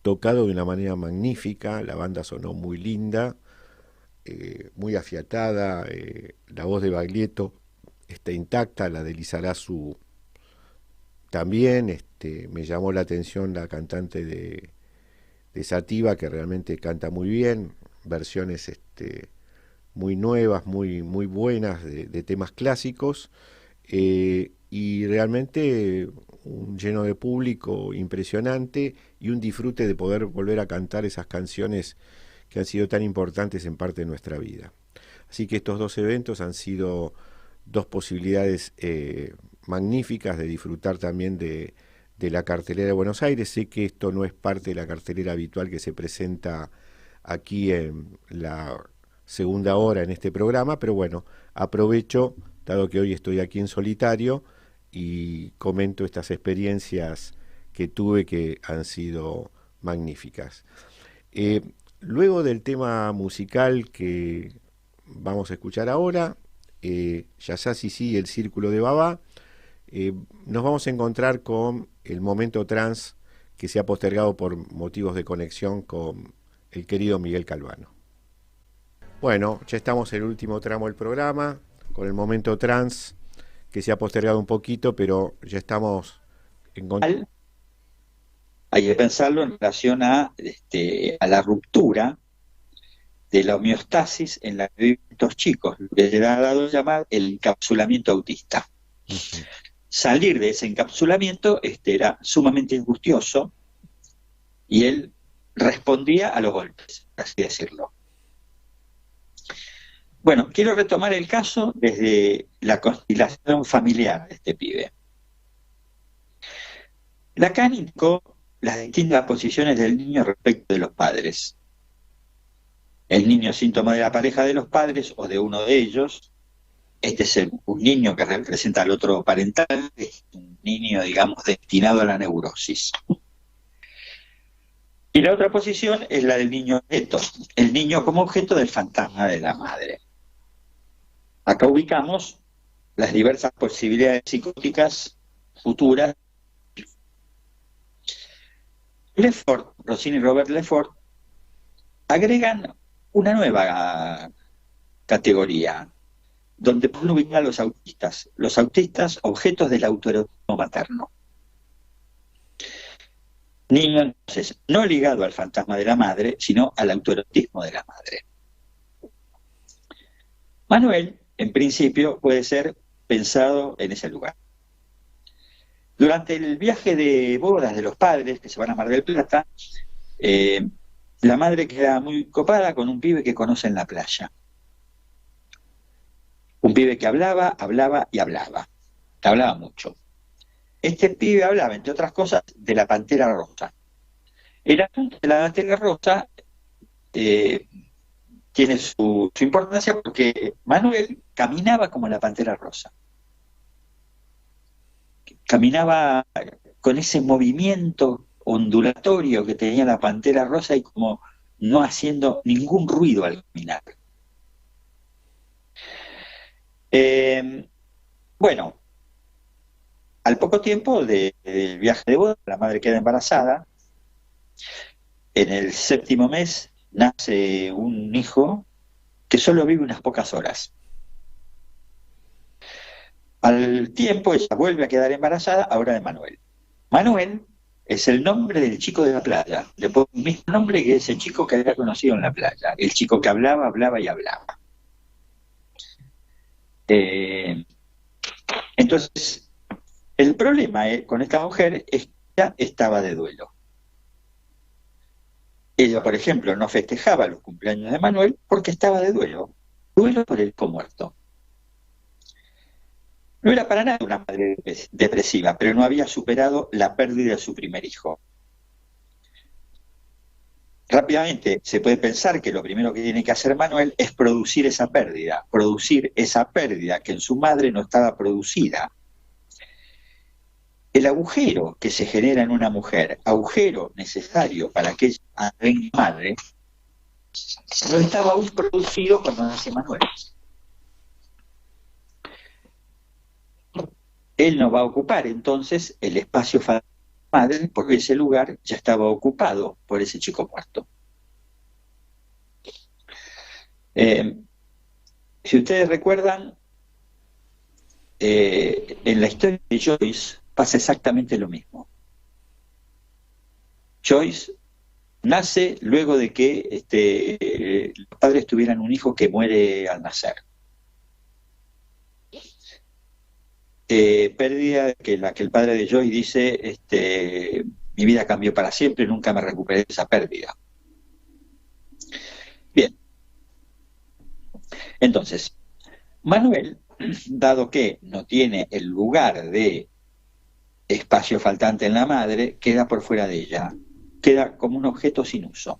tocado de una manera magnífica. La banda sonó muy linda, muy afiatada, la voz de Baglietto está intacta, la de Lizarazu también. Me llamó la atención la cantante de Sativa, que realmente canta muy bien, versiones muy nuevas, muy buenas de temas clásicos, y realmente un lleno de público impresionante y un disfrute de poder volver a cantar esas canciones que han sido tan importantes en parte de nuestra vida. Así que estos dos eventos han sido dos posibilidades magníficas de disfrutar también de la cartelera de Buenos Aires. Sé que esto no es parte de la cartelera habitual que se presenta aquí en la segunda hora en este programa, pero bueno, aprovecho, dado que hoy estoy aquí en solitario, y comento estas experiencias que tuve que han sido magníficas. Luego del tema musical que vamos a escuchar ahora, Yayá Sisí y el Círculo de Babá, nos vamos a encontrar con el momento trans que se ha postergado por motivos de conexión con el querido Miguel Calvano. Bueno, ya estamos en el último tramo del programa, con el momento trans, que se ha postergado un poquito, pero ya estamos en... Hay que pensarlo en relación a la ruptura de la homeostasis en la que viven estos chicos, lo que se ha dado a llamar el encapsulamiento autista. Uh-huh. Salir de ese encapsulamiento era sumamente angustioso, y él respondía a los golpes, por así decirlo. Bueno, quiero retomar el caso desde la constelación familiar de este pibe. Lacan indicó las distintas posiciones del niño respecto de los padres. El niño síntoma de la pareja de los padres o de uno de ellos. Este es un niño que representa al otro parental, es un niño, digamos, destinado a la neurosis. Y la otra posición es la del niño objeto, el niño como objeto del fantasma de la madre. Acá ubicamos las diversas posibilidades psicóticas futuras. Lefort, Rossini y Robert Lefort agregan una nueva categoría, donde pueden ubicar a los autistas objetos del autoerotismo materno. Niño, entonces, no ligado al fantasma de la madre, sino al autoerotismo de la madre. Manuel, en principio, puede ser pensado en ese lugar. Durante el viaje de bodas de los padres, que se van a Mar del Plata, la madre queda muy copada con un pibe que conoce en la playa. Un pibe que hablaba y hablaba. Hablaba mucho. Este pibe hablaba, entre otras cosas, de la pantera rosa. El asunto de la pantera rosa tiene su importancia porque Manuel caminaba como la pantera rosa. Caminaba con ese movimiento ondulatorio que tenía la pantera rosa y como no haciendo ningún ruido al caminar. Bueno, al poco tiempo del viaje de boda, la madre queda embarazada. En el 7º mes nace un hijo que solo vive unas pocas horas. Al tiempo ella vuelve a quedar embarazada, ahora de Manuel. Manuel es el nombre del chico de la playa, le pone el mismo nombre que ese chico que había conocido en la playa, el chico que hablaba y hablaba. Entonces, el problema con esta mujer es que ella estaba de duelo. Ella, por ejemplo, no festejaba los cumpleaños de Manuel porque estaba de duelo por el hijo muerto. No era para nada una madre depresiva, pero no había superado la pérdida de su primer hijo. Rápidamente se puede pensar que lo primero que tiene que hacer Manuel es producir esa pérdida que en su madre no estaba producida. El agujero que se genera en una mujer, agujero necesario para que ella venga madre, no estaba aún producido cuando nace Manuel. Él no va a ocupar entonces el espacio madre porque ese lugar ya estaba ocupado por ese chico muerto. Si ustedes recuerdan, en la historia de Joyce pasa exactamente lo mismo. Joyce nace luego de que los padres tuvieran un hijo que muere al nacer. Pérdida que la que el padre de Joyce dice, mi vida cambió para siempre, nunca me recuperé de esa pérdida. Bien. Entonces, Manuel, dado que no tiene el lugar de espacio faltante en la madre, queda por fuera de ella, queda como un objeto sin uso.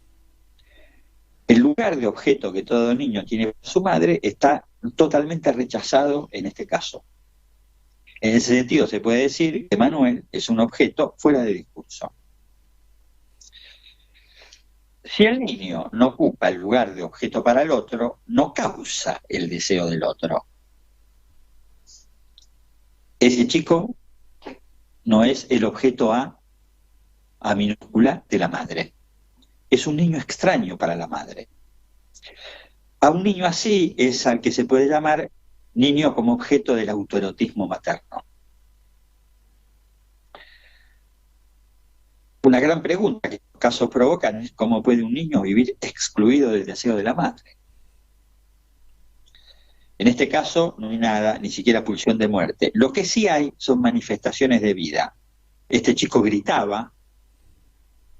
El lugar de objeto que todo niño tiene para su madre está totalmente rechazado en este caso. En ese sentido se puede decir que Manuel es un objeto fuera de discurso. Si el niño no ocupa el lugar de objeto para el otro, no causa el deseo del otro. Ese chico no es el objeto A minúscula de la madre. Es un niño extraño para la madre. A un niño así es al que se puede llamar niño como objeto del autoerotismo materno. Una gran pregunta que estos casos provocan es cómo puede un niño vivir excluido del deseo de la madre. En este caso no hay nada, ni siquiera pulsión de muerte. Lo que sí hay son manifestaciones de vida. Este chico gritaba,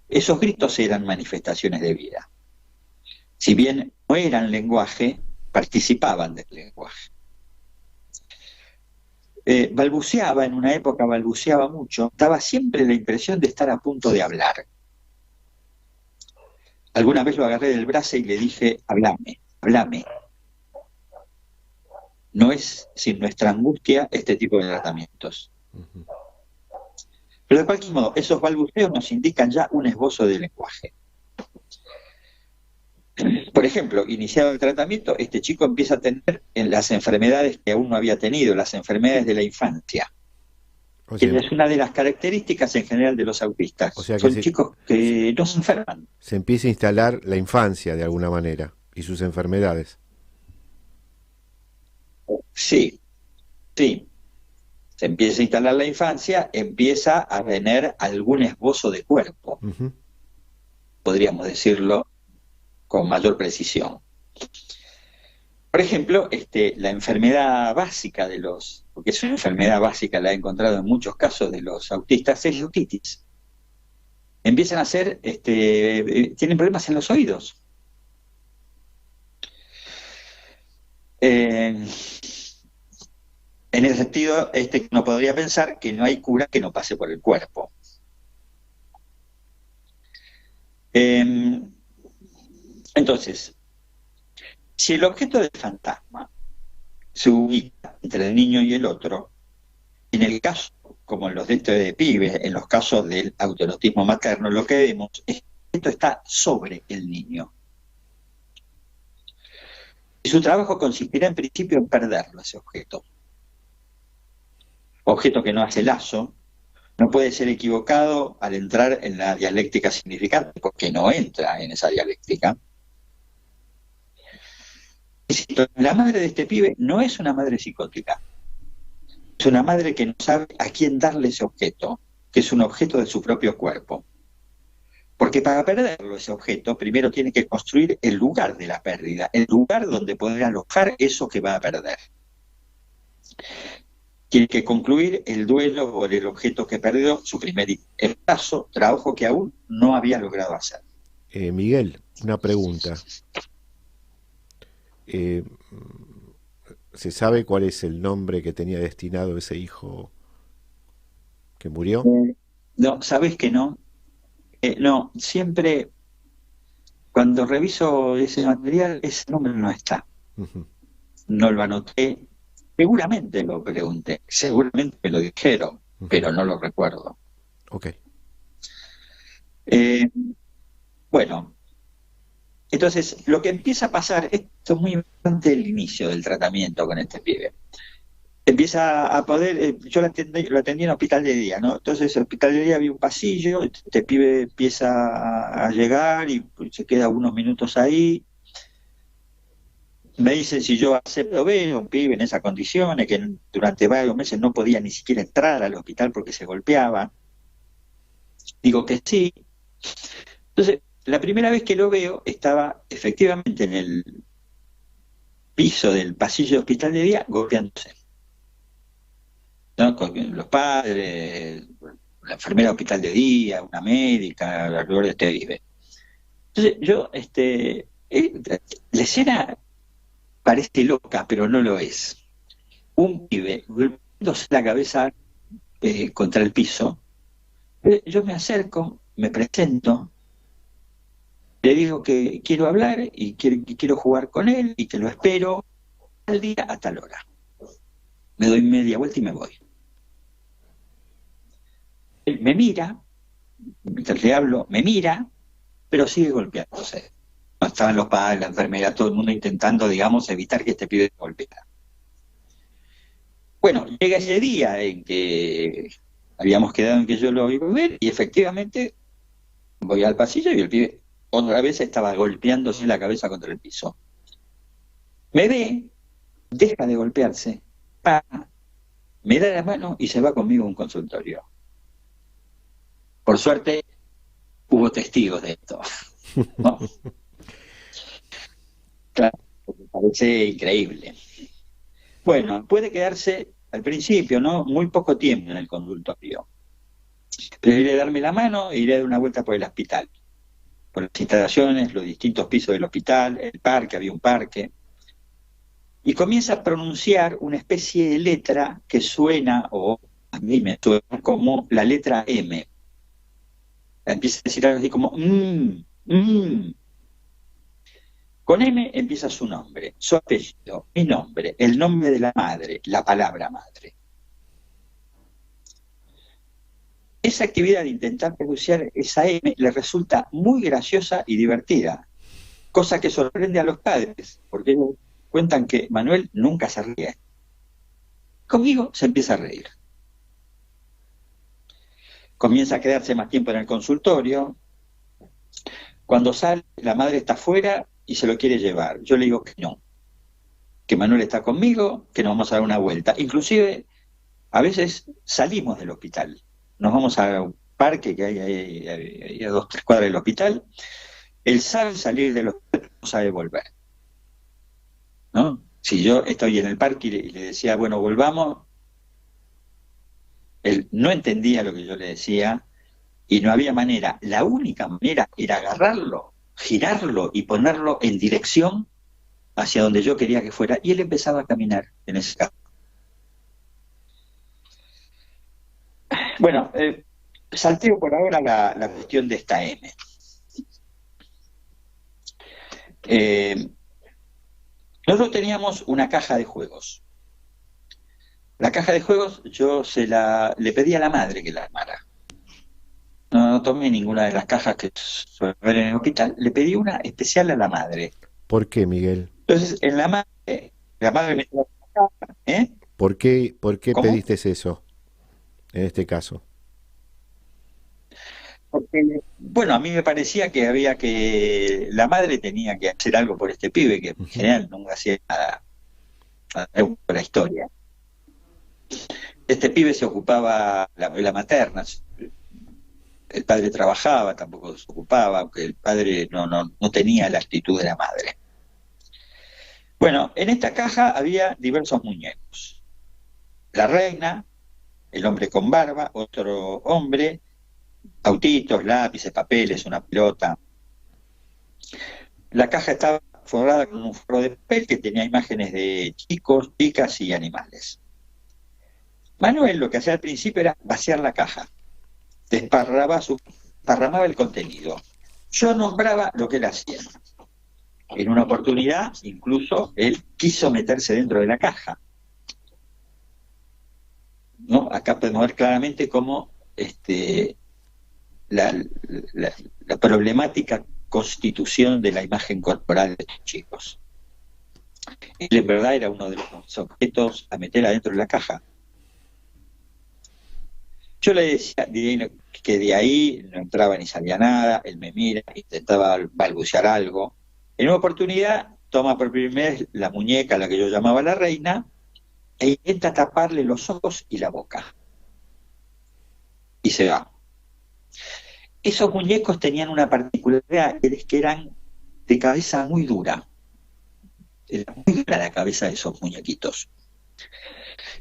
esos gritos eran manifestaciones de vida. Si bien no eran lenguaje, participaban del lenguaje. Balbuceaba, en una época balbuceaba mucho, daba siempre la impresión de estar a punto de hablar. Alguna vez lo agarré del brazo y le dije, háblame, háblame. No es sin nuestra angustia este tipo de tratamientos. Pero de cualquier modo, esos balbuceos nos indican ya un esbozo de lenguaje. Por ejemplo, iniciado el tratamiento, este chico empieza a tener las enfermedades que aún no había tenido, las enfermedades de la infancia. O sea, Que es una de las características en general de los autistas. O sea que Son chicos que no se enferman. se empieza a instalar la infancia de alguna manera y sus enfermedades. Sí, sí. Se empieza a instalar la infancia, empieza a tener algún esbozo de cuerpo, podríamos decirlo con mayor precisión. Por ejemplo, la enfermedad básica porque es una enfermedad básica, la he encontrado en muchos casos de los autistas, es la otitis. Empiezan a tienen problemas en los oídos. En ese sentido, uno podría pensar que no hay cura que no pase por el cuerpo. Entonces, si el objeto del fantasma se ubica entre el niño y el otro, en el caso, como en los de pibe, en los casos del autoerotismo materno, lo que vemos es que esto está sobre el niño. Y su trabajo consistirá en principio en perderlo, ese objeto. Objeto que no hace lazo, no puede ser equivocado al entrar en la dialéctica significante, porque no entra en esa dialéctica. La madre de este pibe no es una madre psicótica, es una madre que no sabe a quién darle ese objeto, que es un objeto de su propio cuerpo. Porque para perderlo, ese objeto, primero tiene que construir el lugar de la pérdida, el lugar donde poder alojar eso que va a perder. Tiene que concluir el duelo por el objeto que perdió, su primer paso, trabajo que aún no había logrado hacer. Miguel, una pregunta. ¿Se sabe cuál es el nombre que tenía destinado ese hijo que murió? No, ¿sabes que no? No, siempre cuando reviso ese material, ese nombre no está. No lo anoté. Seguramente lo pregunté, seguramente me lo dijeron, pero no lo recuerdo. Ok. Bueno, entonces lo que empieza a pasar, esto es muy importante el inicio del tratamiento con este pibe. Empieza a poder, yo lo atendí en hospital de día, ¿no? Entonces en el hospital de día había un pasillo, este pibe empieza a llegar y se queda unos minutos ahí. Me dicen si yo acepto ver a un pibe en esas condiciones, que durante varios meses no podía ni siquiera entrar al hospital porque se golpeaba. Digo que sí. Entonces, la primera vez que lo veo, estaba efectivamente en el piso del pasillo de hospital de día golpeándose, ¿no? Con los padres, la enfermera de hospital de día, una médica, alrededor de este pibe. Entonces, la escena parece loca, pero no lo es. Un pibe golpeándose la cabeza contra el piso. Yo me acerco, me presento, le digo que quiero hablar y quiero jugar con él y que lo espero al día a tal hora. Me doy media vuelta y me voy. Él me mira, mientras le hablo, me mira, pero sigue golpeándose. No estaban los padres, la enfermera, todo el mundo intentando, digamos, evitar que este pibe se golpeara. Bueno, llega ese día en que habíamos quedado en que yo lo iba a ver y efectivamente voy al pasillo y el pibe otra vez estaba golpeándose la cabeza contra el piso. Me ve, deja de golpearse, me da la mano y se va conmigo a un consultorio. Por suerte, hubo testigos de esto, ¿no? Claro, me parece increíble. Bueno, puede quedarse al principio, ¿no? Muy poco tiempo en el consultorio. Prefiere darme la mano e iré a dar una vuelta por el hospital, por las instalaciones, los distintos pisos del hospital, el parque, había un parque. Y comienza a pronunciar una especie de letra que suena, o a mí me suena, como la letra M. Empieza a decir algo así como Con M empieza su nombre, su apellido, mi nombre, el nombre de la madre, la palabra madre. Esa actividad de intentar pronunciar esa M le resulta muy graciosa y divertida. cosa que sorprende a los padres, porque ellos cuentan que Manuel nunca se ríe. Conmigo se empieza a reír. Comienza a quedarse más tiempo en el consultorio. Cuando sale, la madre está afuera y se lo quiere llevar. Yo le digo que no, que Manuel está conmigo, que nos vamos a dar una vuelta. Inclusive, a veces salimos del hospital. Nos vamos a un parque que hay a 2-3 cuadras del hospital. Él sabe salir del hospital, no sabe volver, ¿no? Si yo estoy en el parque y le decía, bueno, volvamos, él no entendía lo que yo le decía y no había manera. La única manera era agarrarlo, girarlo y ponerlo en dirección hacia donde yo quería que fuera, y él empezaba a caminar en ese campo. Bueno, salteo por ahora la cuestión de esta M. Nosotros teníamos una caja de juegos. La caja de juegos yo le pedí a la madre que la armara. No tomé ninguna de las cajas que suelen ver en el hospital, le pedí una especial a la madre. ¿Por qué, Miguel? Entonces, la madre me dio la caja, ¿eh? ¿Por qué ¿Cómo? pediste eso, en este caso? Porque, bueno, a mí me parecía que la madre tenía que hacer algo por este pibe, que en general nunca hacía nada por la historia. Este pibe se ocupaba la materna, el padre trabajaba, tampoco se ocupaba, aunque el padre no tenía la actitud de la madre. Bueno, en esta caja había diversos muñecos. La reina, el hombre con barba, otro hombre, autitos, lápices, papeles, una pelota. La caja estaba forrada con un forro de papel que tenía imágenes de chicos, chicas y animales. Manuel lo que hacía al principio era vaciar la caja, desparramaba el contenido. Yo nombraba lo que él hacía. En una oportunidad, incluso, él quiso meterse dentro de la caja, ¿no? Acá podemos ver claramente cómo la problemática constitución de la imagen corporal de estos chicos. Él en verdad era uno de los objetos a meter adentro de la caja. Yo le decía que de ahí no entraba ni salía nada, él me mira, intentaba balbucear algo. En una oportunidad toma por primera vez la muñeca, la que yo llamaba la reina, e intenta taparle los ojos y la boca. Y se va. Esos muñecos tenían una particularidad, es que eran de cabeza muy dura. Era muy dura la cabeza de esos muñequitos.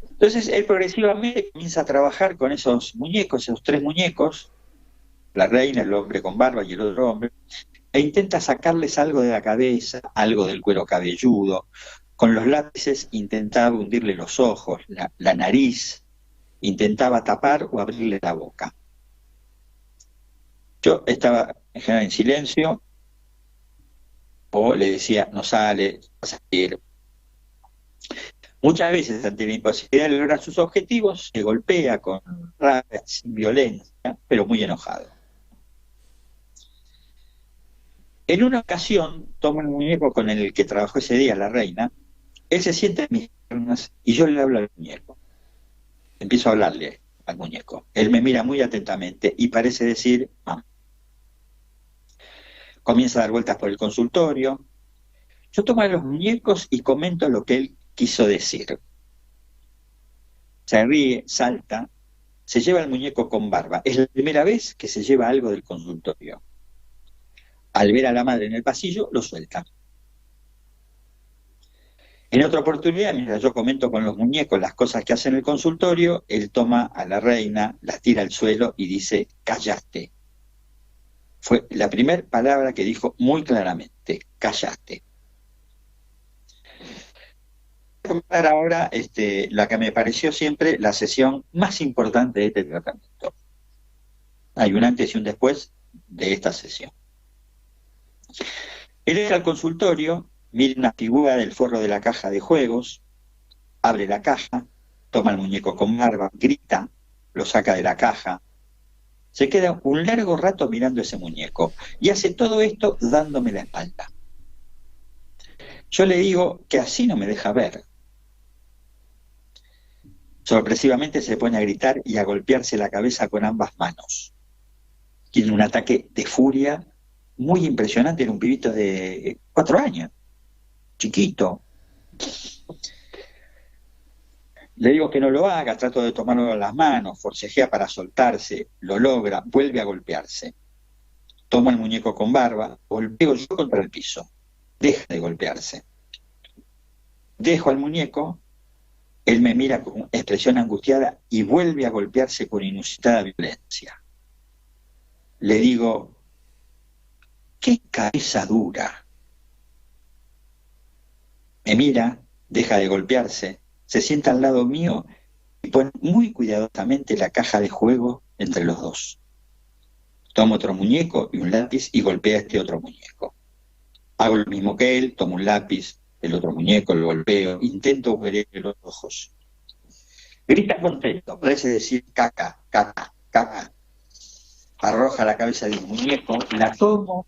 Entonces él progresivamente comienza a trabajar con esos muñecos, esos 3 muñecos, la reina, el hombre con barba y el otro hombre, e intenta sacarles algo de la cabeza, algo del cuero cabelludo. Con los lápices intentaba hundirle los ojos, la nariz, intentaba tapar o abrirle la boca. Yo estaba en general en silencio, o le decía, no sale, vas a salir. Muchas veces, ante la imposibilidad de lograr sus objetivos, se golpea con rabia, sin violencia, pero muy enojado. En una ocasión, toma el muñeco con el que trabajó ese día la reina, él se sienta en mis piernas y yo le hablo al muñeco. Empiezo a hablarle al muñeco. Él me mira muy atentamente y parece decir, mamá. Comienza a dar vueltas por el consultorio. Yo tomo los muñecos y comento lo que él quiso decir. Se ríe, salta, se lleva el muñeco con barba. Es la primera vez que se lleva algo del consultorio. Al ver a la madre en el pasillo, lo suelta. En otra oportunidad, mientras yo comento con los muñecos las cosas que hace en el consultorio, él toma a la reina, la tira al suelo y dice, cállate. Fue la primera palabra que dijo muy claramente, cállate. Voy a contar ahora la que me pareció siempre la sesión más importante de este tratamiento. Hay un antes y un después de esta sesión. Él entra al consultorio, mira una figura del forro de la caja de juegos, abre la caja, toma el muñeco con barba, grita, lo saca de la caja, se queda un largo rato mirando ese muñeco y hace todo esto dándome la espalda. Yo le digo que así no me deja ver. Sorpresivamente se pone a gritar y a golpearse la cabeza con ambas manos. Tiene un ataque de furia muy impresionante. Era un pibito de 4 años, chiquito. Le digo que no lo haga, trato de tomarlo en las manos, forcejea para soltarse, lo logra, vuelve a golpearse. Tomo el muñeco con barba, golpeo yo contra el piso. Deja de golpearse. Dejo al muñeco, él me mira con expresión angustiada y vuelve a golpearse con inusitada violencia. Le digo, ¡qué cabeza dura! Me mira, deja de golpearse, se sienta al lado mío y pone muy cuidadosamente la caja de juego entre los dos. Tomo otro muñeco y un lápiz y golpea a este otro muñeco. Hago lo mismo que él, tomo un lápiz, el otro muñeco, lo golpeo, intento ver los ojos. Grita contento, parece decir caca, caca, caca. Arroja la cabeza de un muñeco, la tomo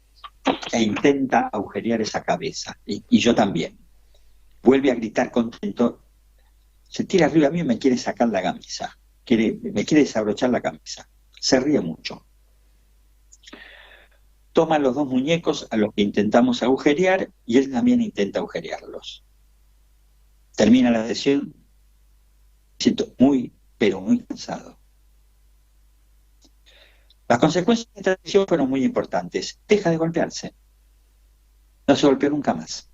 e intenta agujerear esa cabeza. Y yo también. Vuelve a gritar contento, se tira arriba mío y me quiere sacar la camisa. Me quiere desabrochar la camisa. Se ríe mucho. Toma los dos muñecos a los que intentamos agujerear y él también intenta agujerearlos. Termina la sesión, me siento muy, pero muy cansado. Las consecuencias de esta decisión fueron muy importantes. Deja de golpearse. No se golpeó nunca más.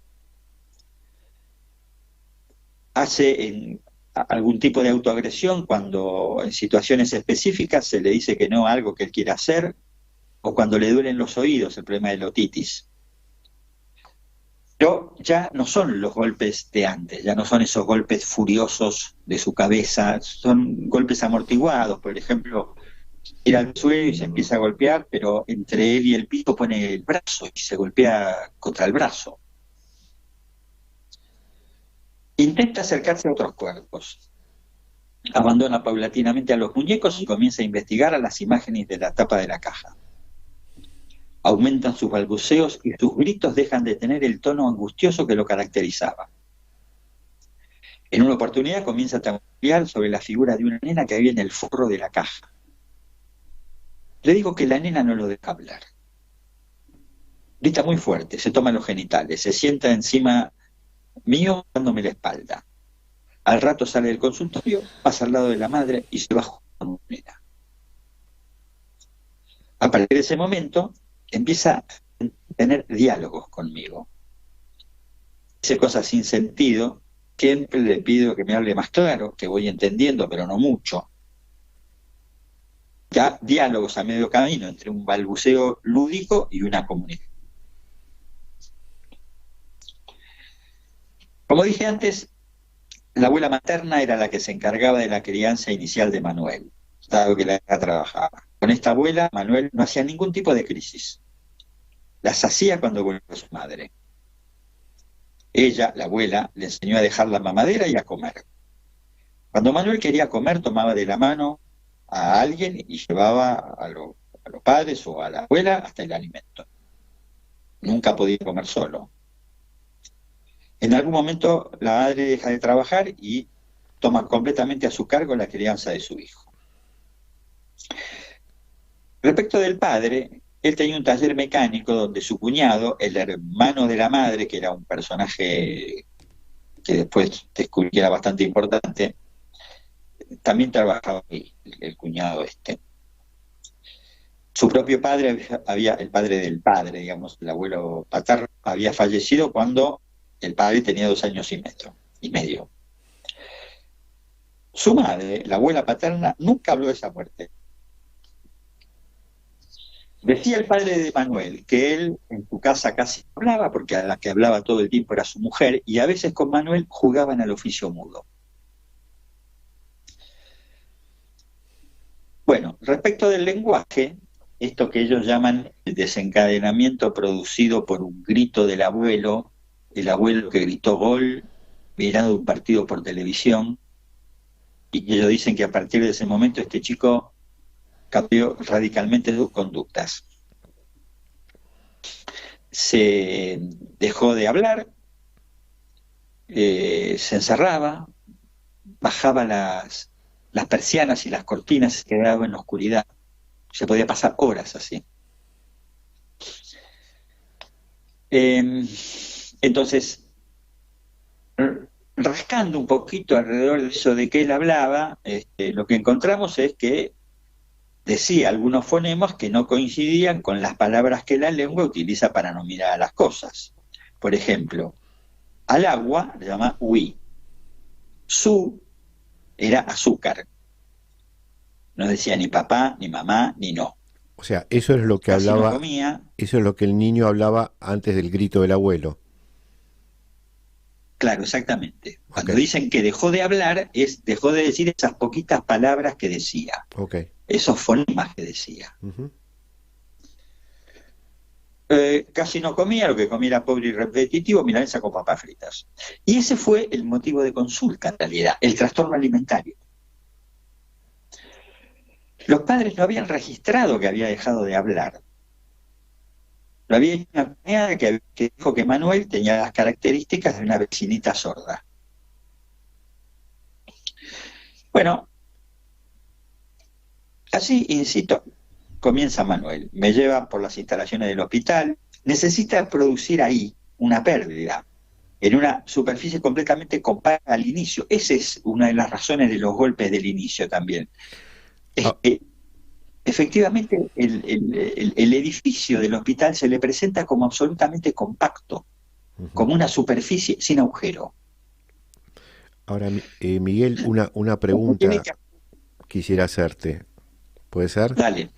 Hace algún tipo de autoagresión cuando en situaciones específicas se le dice que no a algo que él quiere hacer, o cuando le duelen los oídos, el problema de la otitis. Pero ya no son los golpes de antes, ya no son esos golpes furiosos de su cabeza, son golpes amortiguados. Por ejemplo, ir al suelo y se empieza a golpear, pero entre él y el piso pone el brazo y se golpea contra el brazo. Intenta acercarse a otros cuerpos. Abandona paulatinamente a los muñecos y comienza a investigar a las imágenes de la tapa de la caja. Aumentan sus balbuceos y sus gritos dejan de tener el tono angustioso que lo caracterizaba. En una oportunidad comienza a tambalear sobre la figura de una nena que había en el forro de la caja. Le digo que la nena no lo deja hablar. Grita muy fuerte, se toma los genitales, se sienta encima mío dándome la espalda. Al rato sale del consultorio, pasa al lado de la madre y se va jugando con la nena. A partir de ese momento empieza a tener diálogos conmigo. Dice cosas sin sentido, siempre le pido que me hable más claro, que voy entendiendo, pero no mucho. Ya diálogos a medio camino entre un balbuceo lúdico y una comunicación. Como dije antes, la abuela materna era la que se encargaba de la crianza inicial de Manuel, dado que la trabajaba. Con esta abuela, Manuel no hacía ningún tipo de crisis. Las hacía cuando volvió a su madre. Ella, la abuela, le enseñó a dejar la mamadera y a comer. Cuando Manuel quería comer, tomaba de la mano a alguien y llevaba a los padres o a la abuela hasta el alimento. Nunca podía comer solo. En algún momento la madre deja de trabajar y toma completamente a su cargo la crianza de su hijo. Respecto del padre, él tenía un taller mecánico donde su cuñado, el hermano de la madre, que era un personaje que después descubrí que era bastante importante, también trabajaba ahí, el cuñado este. Su propio padre, el padre del padre, digamos, el abuelo paterno, había fallecido cuando el padre tenía 2 años y medio. Su madre, la abuela paterna, nunca habló de esa muerte. Decía el padre de Manuel que él en su casa casi no hablaba, porque a la que hablaba todo el tiempo era su mujer, y a veces con Manuel jugaban al oficio mudo. Bueno, respecto del lenguaje, esto que ellos llaman el desencadenamiento producido por un grito del abuelo, el abuelo que gritó gol, mirando un partido por televisión, y ellos dicen que a partir de ese momento este chico cambió radicalmente sus conductas. Se dejó de hablar, se encerraba, bajaba las persianas y las cortinas, se quedaba en la oscuridad. Se podía pasar horas así. Entonces, rascando un poquito alrededor de eso de que él hablaba, lo que encontramos es que decía algunos fonemas que no coincidían con las palabras que la lengua utiliza para nominar a las cosas. Por ejemplo, al agua le llama ui. Su era azúcar. No decía ni papá, ni mamá, ni no. O sea, eso es lo que Casi hablaba, no comía. eso es lo que el niño hablaba antes del grito del abuelo. Claro, exactamente. Cuando Ok. dicen que dejó de hablar, dejó de decir esas poquitas palabras que decía, Ok. esos fonemas que decía. Ujú. Casi no comía, lo que comía era pobre y repetitivo, milanesa con papas fritas. Y ese fue el motivo de consulta, en realidad, el trastorno alimentario. Los padres no habían registrado que había dejado de hablar. Lo había hecho una cuñada que dijo que Manuel tenía las características de una vecinita sorda. Bueno, así, insisto, comienza Manuel. Me lleva por las instalaciones del hospital. Necesita producir ahí una pérdida en una superficie completamente compacta al inicio. Esa es una de las razones de los golpes del inicio también. Es que efectivamente el edificio del hospital se le presenta como absolutamente compacto, como una superficie sin agujero. Ahora, Miguel, una pregunta quisiera hacerte. ¿Puede ser? Dale.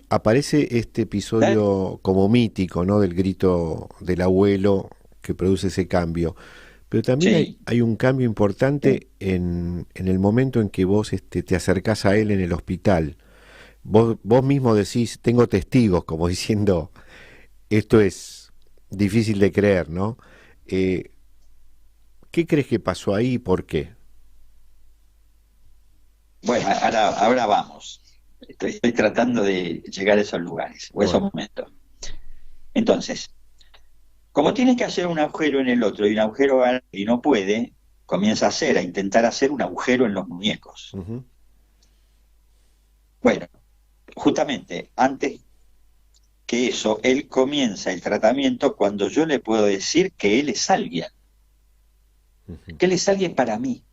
Aparece este episodio como mítico, ¿no? Del grito del abuelo que produce ese cambio. Pero también Sí. hay un cambio importante en el momento en que vos te acercás a él en el hospital. Vos mismo decís, tengo testigos, como diciendo, esto es difícil de creer, ¿no? ¿Qué crees que pasó ahí y por qué? Bueno, ahora vamos. Estoy tratando de llegar a esos lugares, o esos momentos. Entonces, como tiene que hacer un agujero en el otro y un agujero y no puede, comienza a intentar hacer un agujero en los muñecos. Uh-huh. Bueno, justamente antes que eso, él comienza el tratamiento cuando yo le puedo decir que él es alguien. Que él es alguien para mí.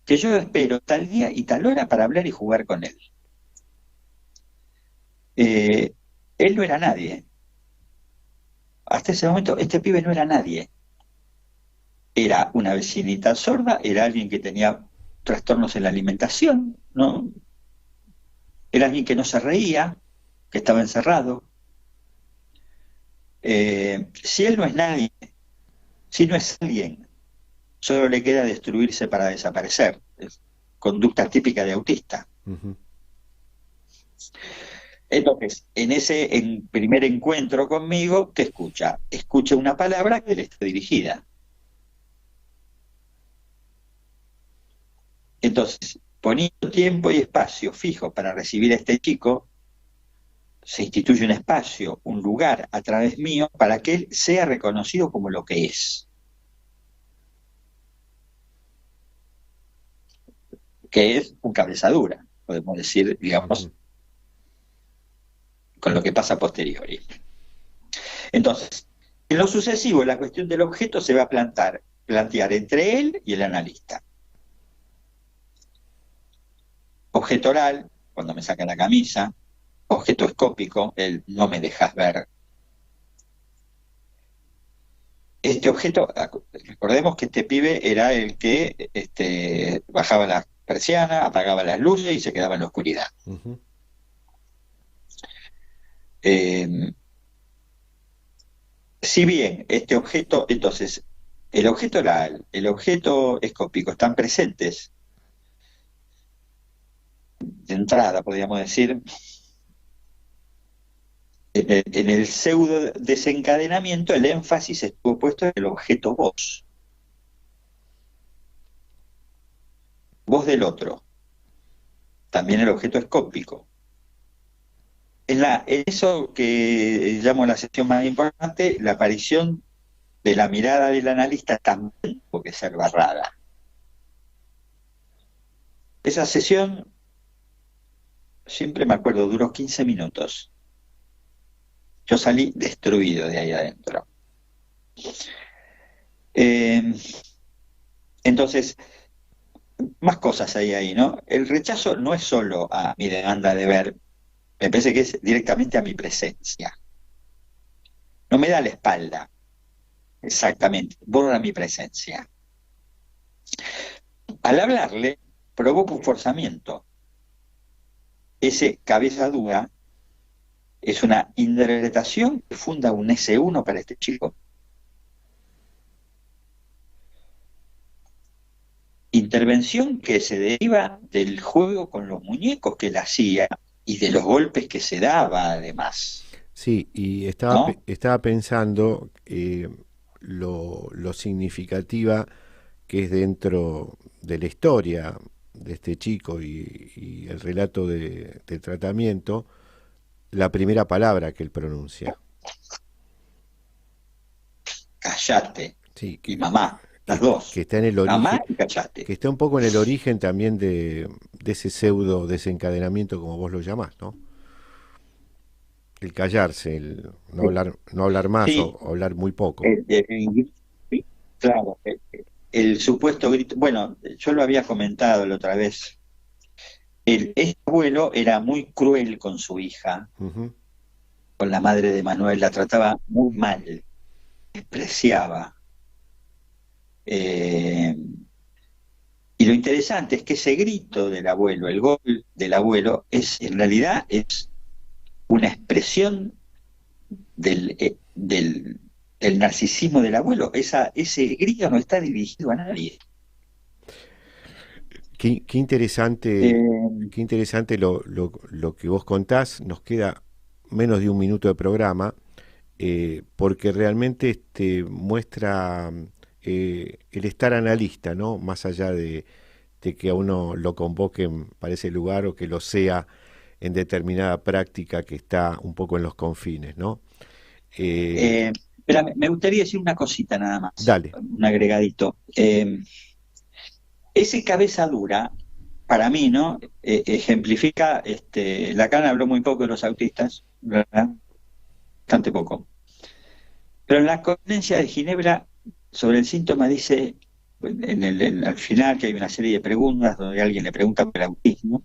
Que yo espero tal día y tal hora para hablar y jugar con él. Él no era nadie. Hasta ese momento, este pibe no era nadie. Era una vecinita sorda, era alguien que tenía trastornos en la alimentación, ¿no? Era alguien que no se reía, que estaba encerrado. Si él no es nadie, si no es alguien, solo le queda destruirse para desaparecer. Es conducta típica de autista. Uh-huh. Entonces, en primer encuentro conmigo, ¿qué escucha? Escucha una palabra que le está dirigida. Entonces, poniendo tiempo y espacio fijo para recibir a este chico, se instituye un espacio, un lugar a través mío para que él sea reconocido como lo que es. Que es un cabezadura, podemos decir, digamos, con lo que pasa a posteriori. Entonces, en lo sucesivo, la cuestión del objeto se va a plantear entre él y el analista. Objeto oral, cuando me saca la camisa. Objeto escópico, el no me dejas ver. Este objeto, recordemos que este pibe era el que bajaba las persianas, apagaba las luces y se quedaba en la oscuridad. Uh-huh. Si bien este objeto, entonces, el objeto oral, el objeto escópico están presentes de entrada, podríamos decir, en el pseudo desencadenamiento, el énfasis estuvo puesto en el objeto voz. Voz del otro. También el objeto escópico. En eso que llamo la sección más importante, la aparición de la mirada del analista también tuvo que ser barrada. Esa sesión, siempre me acuerdo, duró 15 minutos. Yo salí destruido de ahí adentro. Entonces, más cosas hay ahí, ¿no? El rechazo no es solo a mi demanda de ver, me parece que es directamente a mi presencia. No me da la espalda, exactamente, borra mi presencia. Al hablarle, provoca un forzamiento. Ese cabeza dura es una interpretación que funda un S1 para este chico. Intervención que se deriva del juego con los muñecos que él hacía y de los golpes que se daba, además. Sí, y estaba pensando lo significativa que es dentro de la historia de este chico y el relato del tratamiento, la primera palabra que él pronuncia. Cállate. Sí, y mamá, las dos. Que está en el origen, mamá y cállate. que está un poco en el origen también de ese pseudo desencadenamiento, como vos lo llamás, ¿no? El callarse, el no hablar más, sí, o hablar muy poco. Claro, el supuesto grito. Bueno, yo lo había comentado la otra vez. Este abuelo era muy cruel con su hija, con la madre de Manuel, la trataba muy mal, despreciaba. Y lo interesante es que ese grito del abuelo, el gol del abuelo, en realidad es una expresión del narcisismo del abuelo. Ese grito no está dirigido a nadie. Qué interesante lo que vos contás. Nos queda menos de un minuto de programa, porque realmente muestra el estar analista, ¿no? Más allá de que a uno lo convoquen para ese lugar o que lo sea en determinada práctica que está un poco en los confines, ¿no? Pero me gustaría decir una cosita nada más. Dale. Un agregadito. Ese cabeza dura, para mí, ¿no? Ejemplifica, Lacan habló muy poco de los autistas, ¿verdad? Bastante poco. Pero en la conferencia de Ginebra, sobre el síntoma, dice, al final, que hay una serie de preguntas donde alguien le pregunta por el autismo,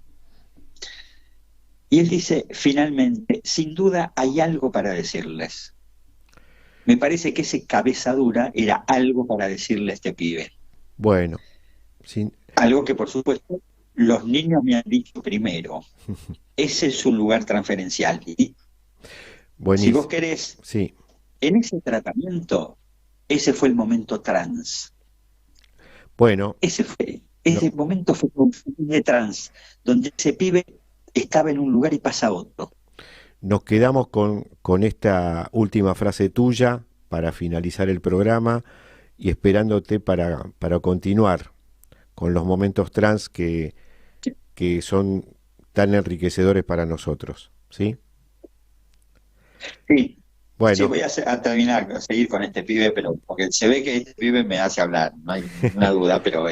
y él dice, finalmente, sin duda hay algo para decirles. Me parece que ese cabeza dura era algo para decirle a este pibe. Bueno. Algo que, por supuesto, los niños me han dicho primero. Ese es su lugar transferencial. Y si vos querés, sí, en ese tratamiento, ese fue el momento trans. Bueno. Ese momento fue de trans, donde ese pibe estaba en un lugar y pasa a otro. Nos quedamos con esta última frase tuya para finalizar el programa y esperándote para continuar con los momentos trans que son tan enriquecedores para nosotros, ¿sí? Sí. Bueno. Sí, voy a terminar, a seguir con este pibe, pero porque se ve que este pibe me hace hablar, no hay ninguna duda, pero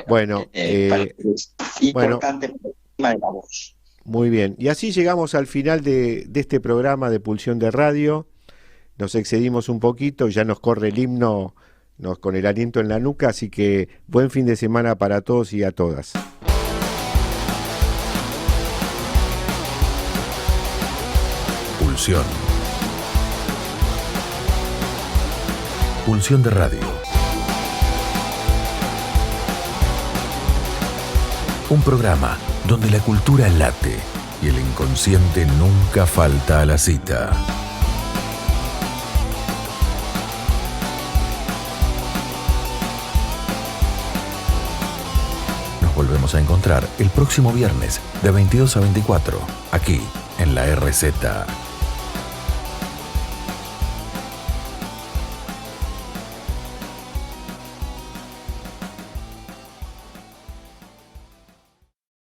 bueno, es importante por encima de la voz. Muy bien, y así llegamos al final de este programa de Pulsión de Radio. Nos excedimos un poquito, ya nos corre el himno con el aliento en la nuca, así que buen fin de semana para todos y a todas. Pulsión. Pulsión de Radio. Un programa donde la cultura late y el inconsciente nunca falta a la cita. Nos volvemos a encontrar el próximo viernes de 22 a 24, aquí en la RZ.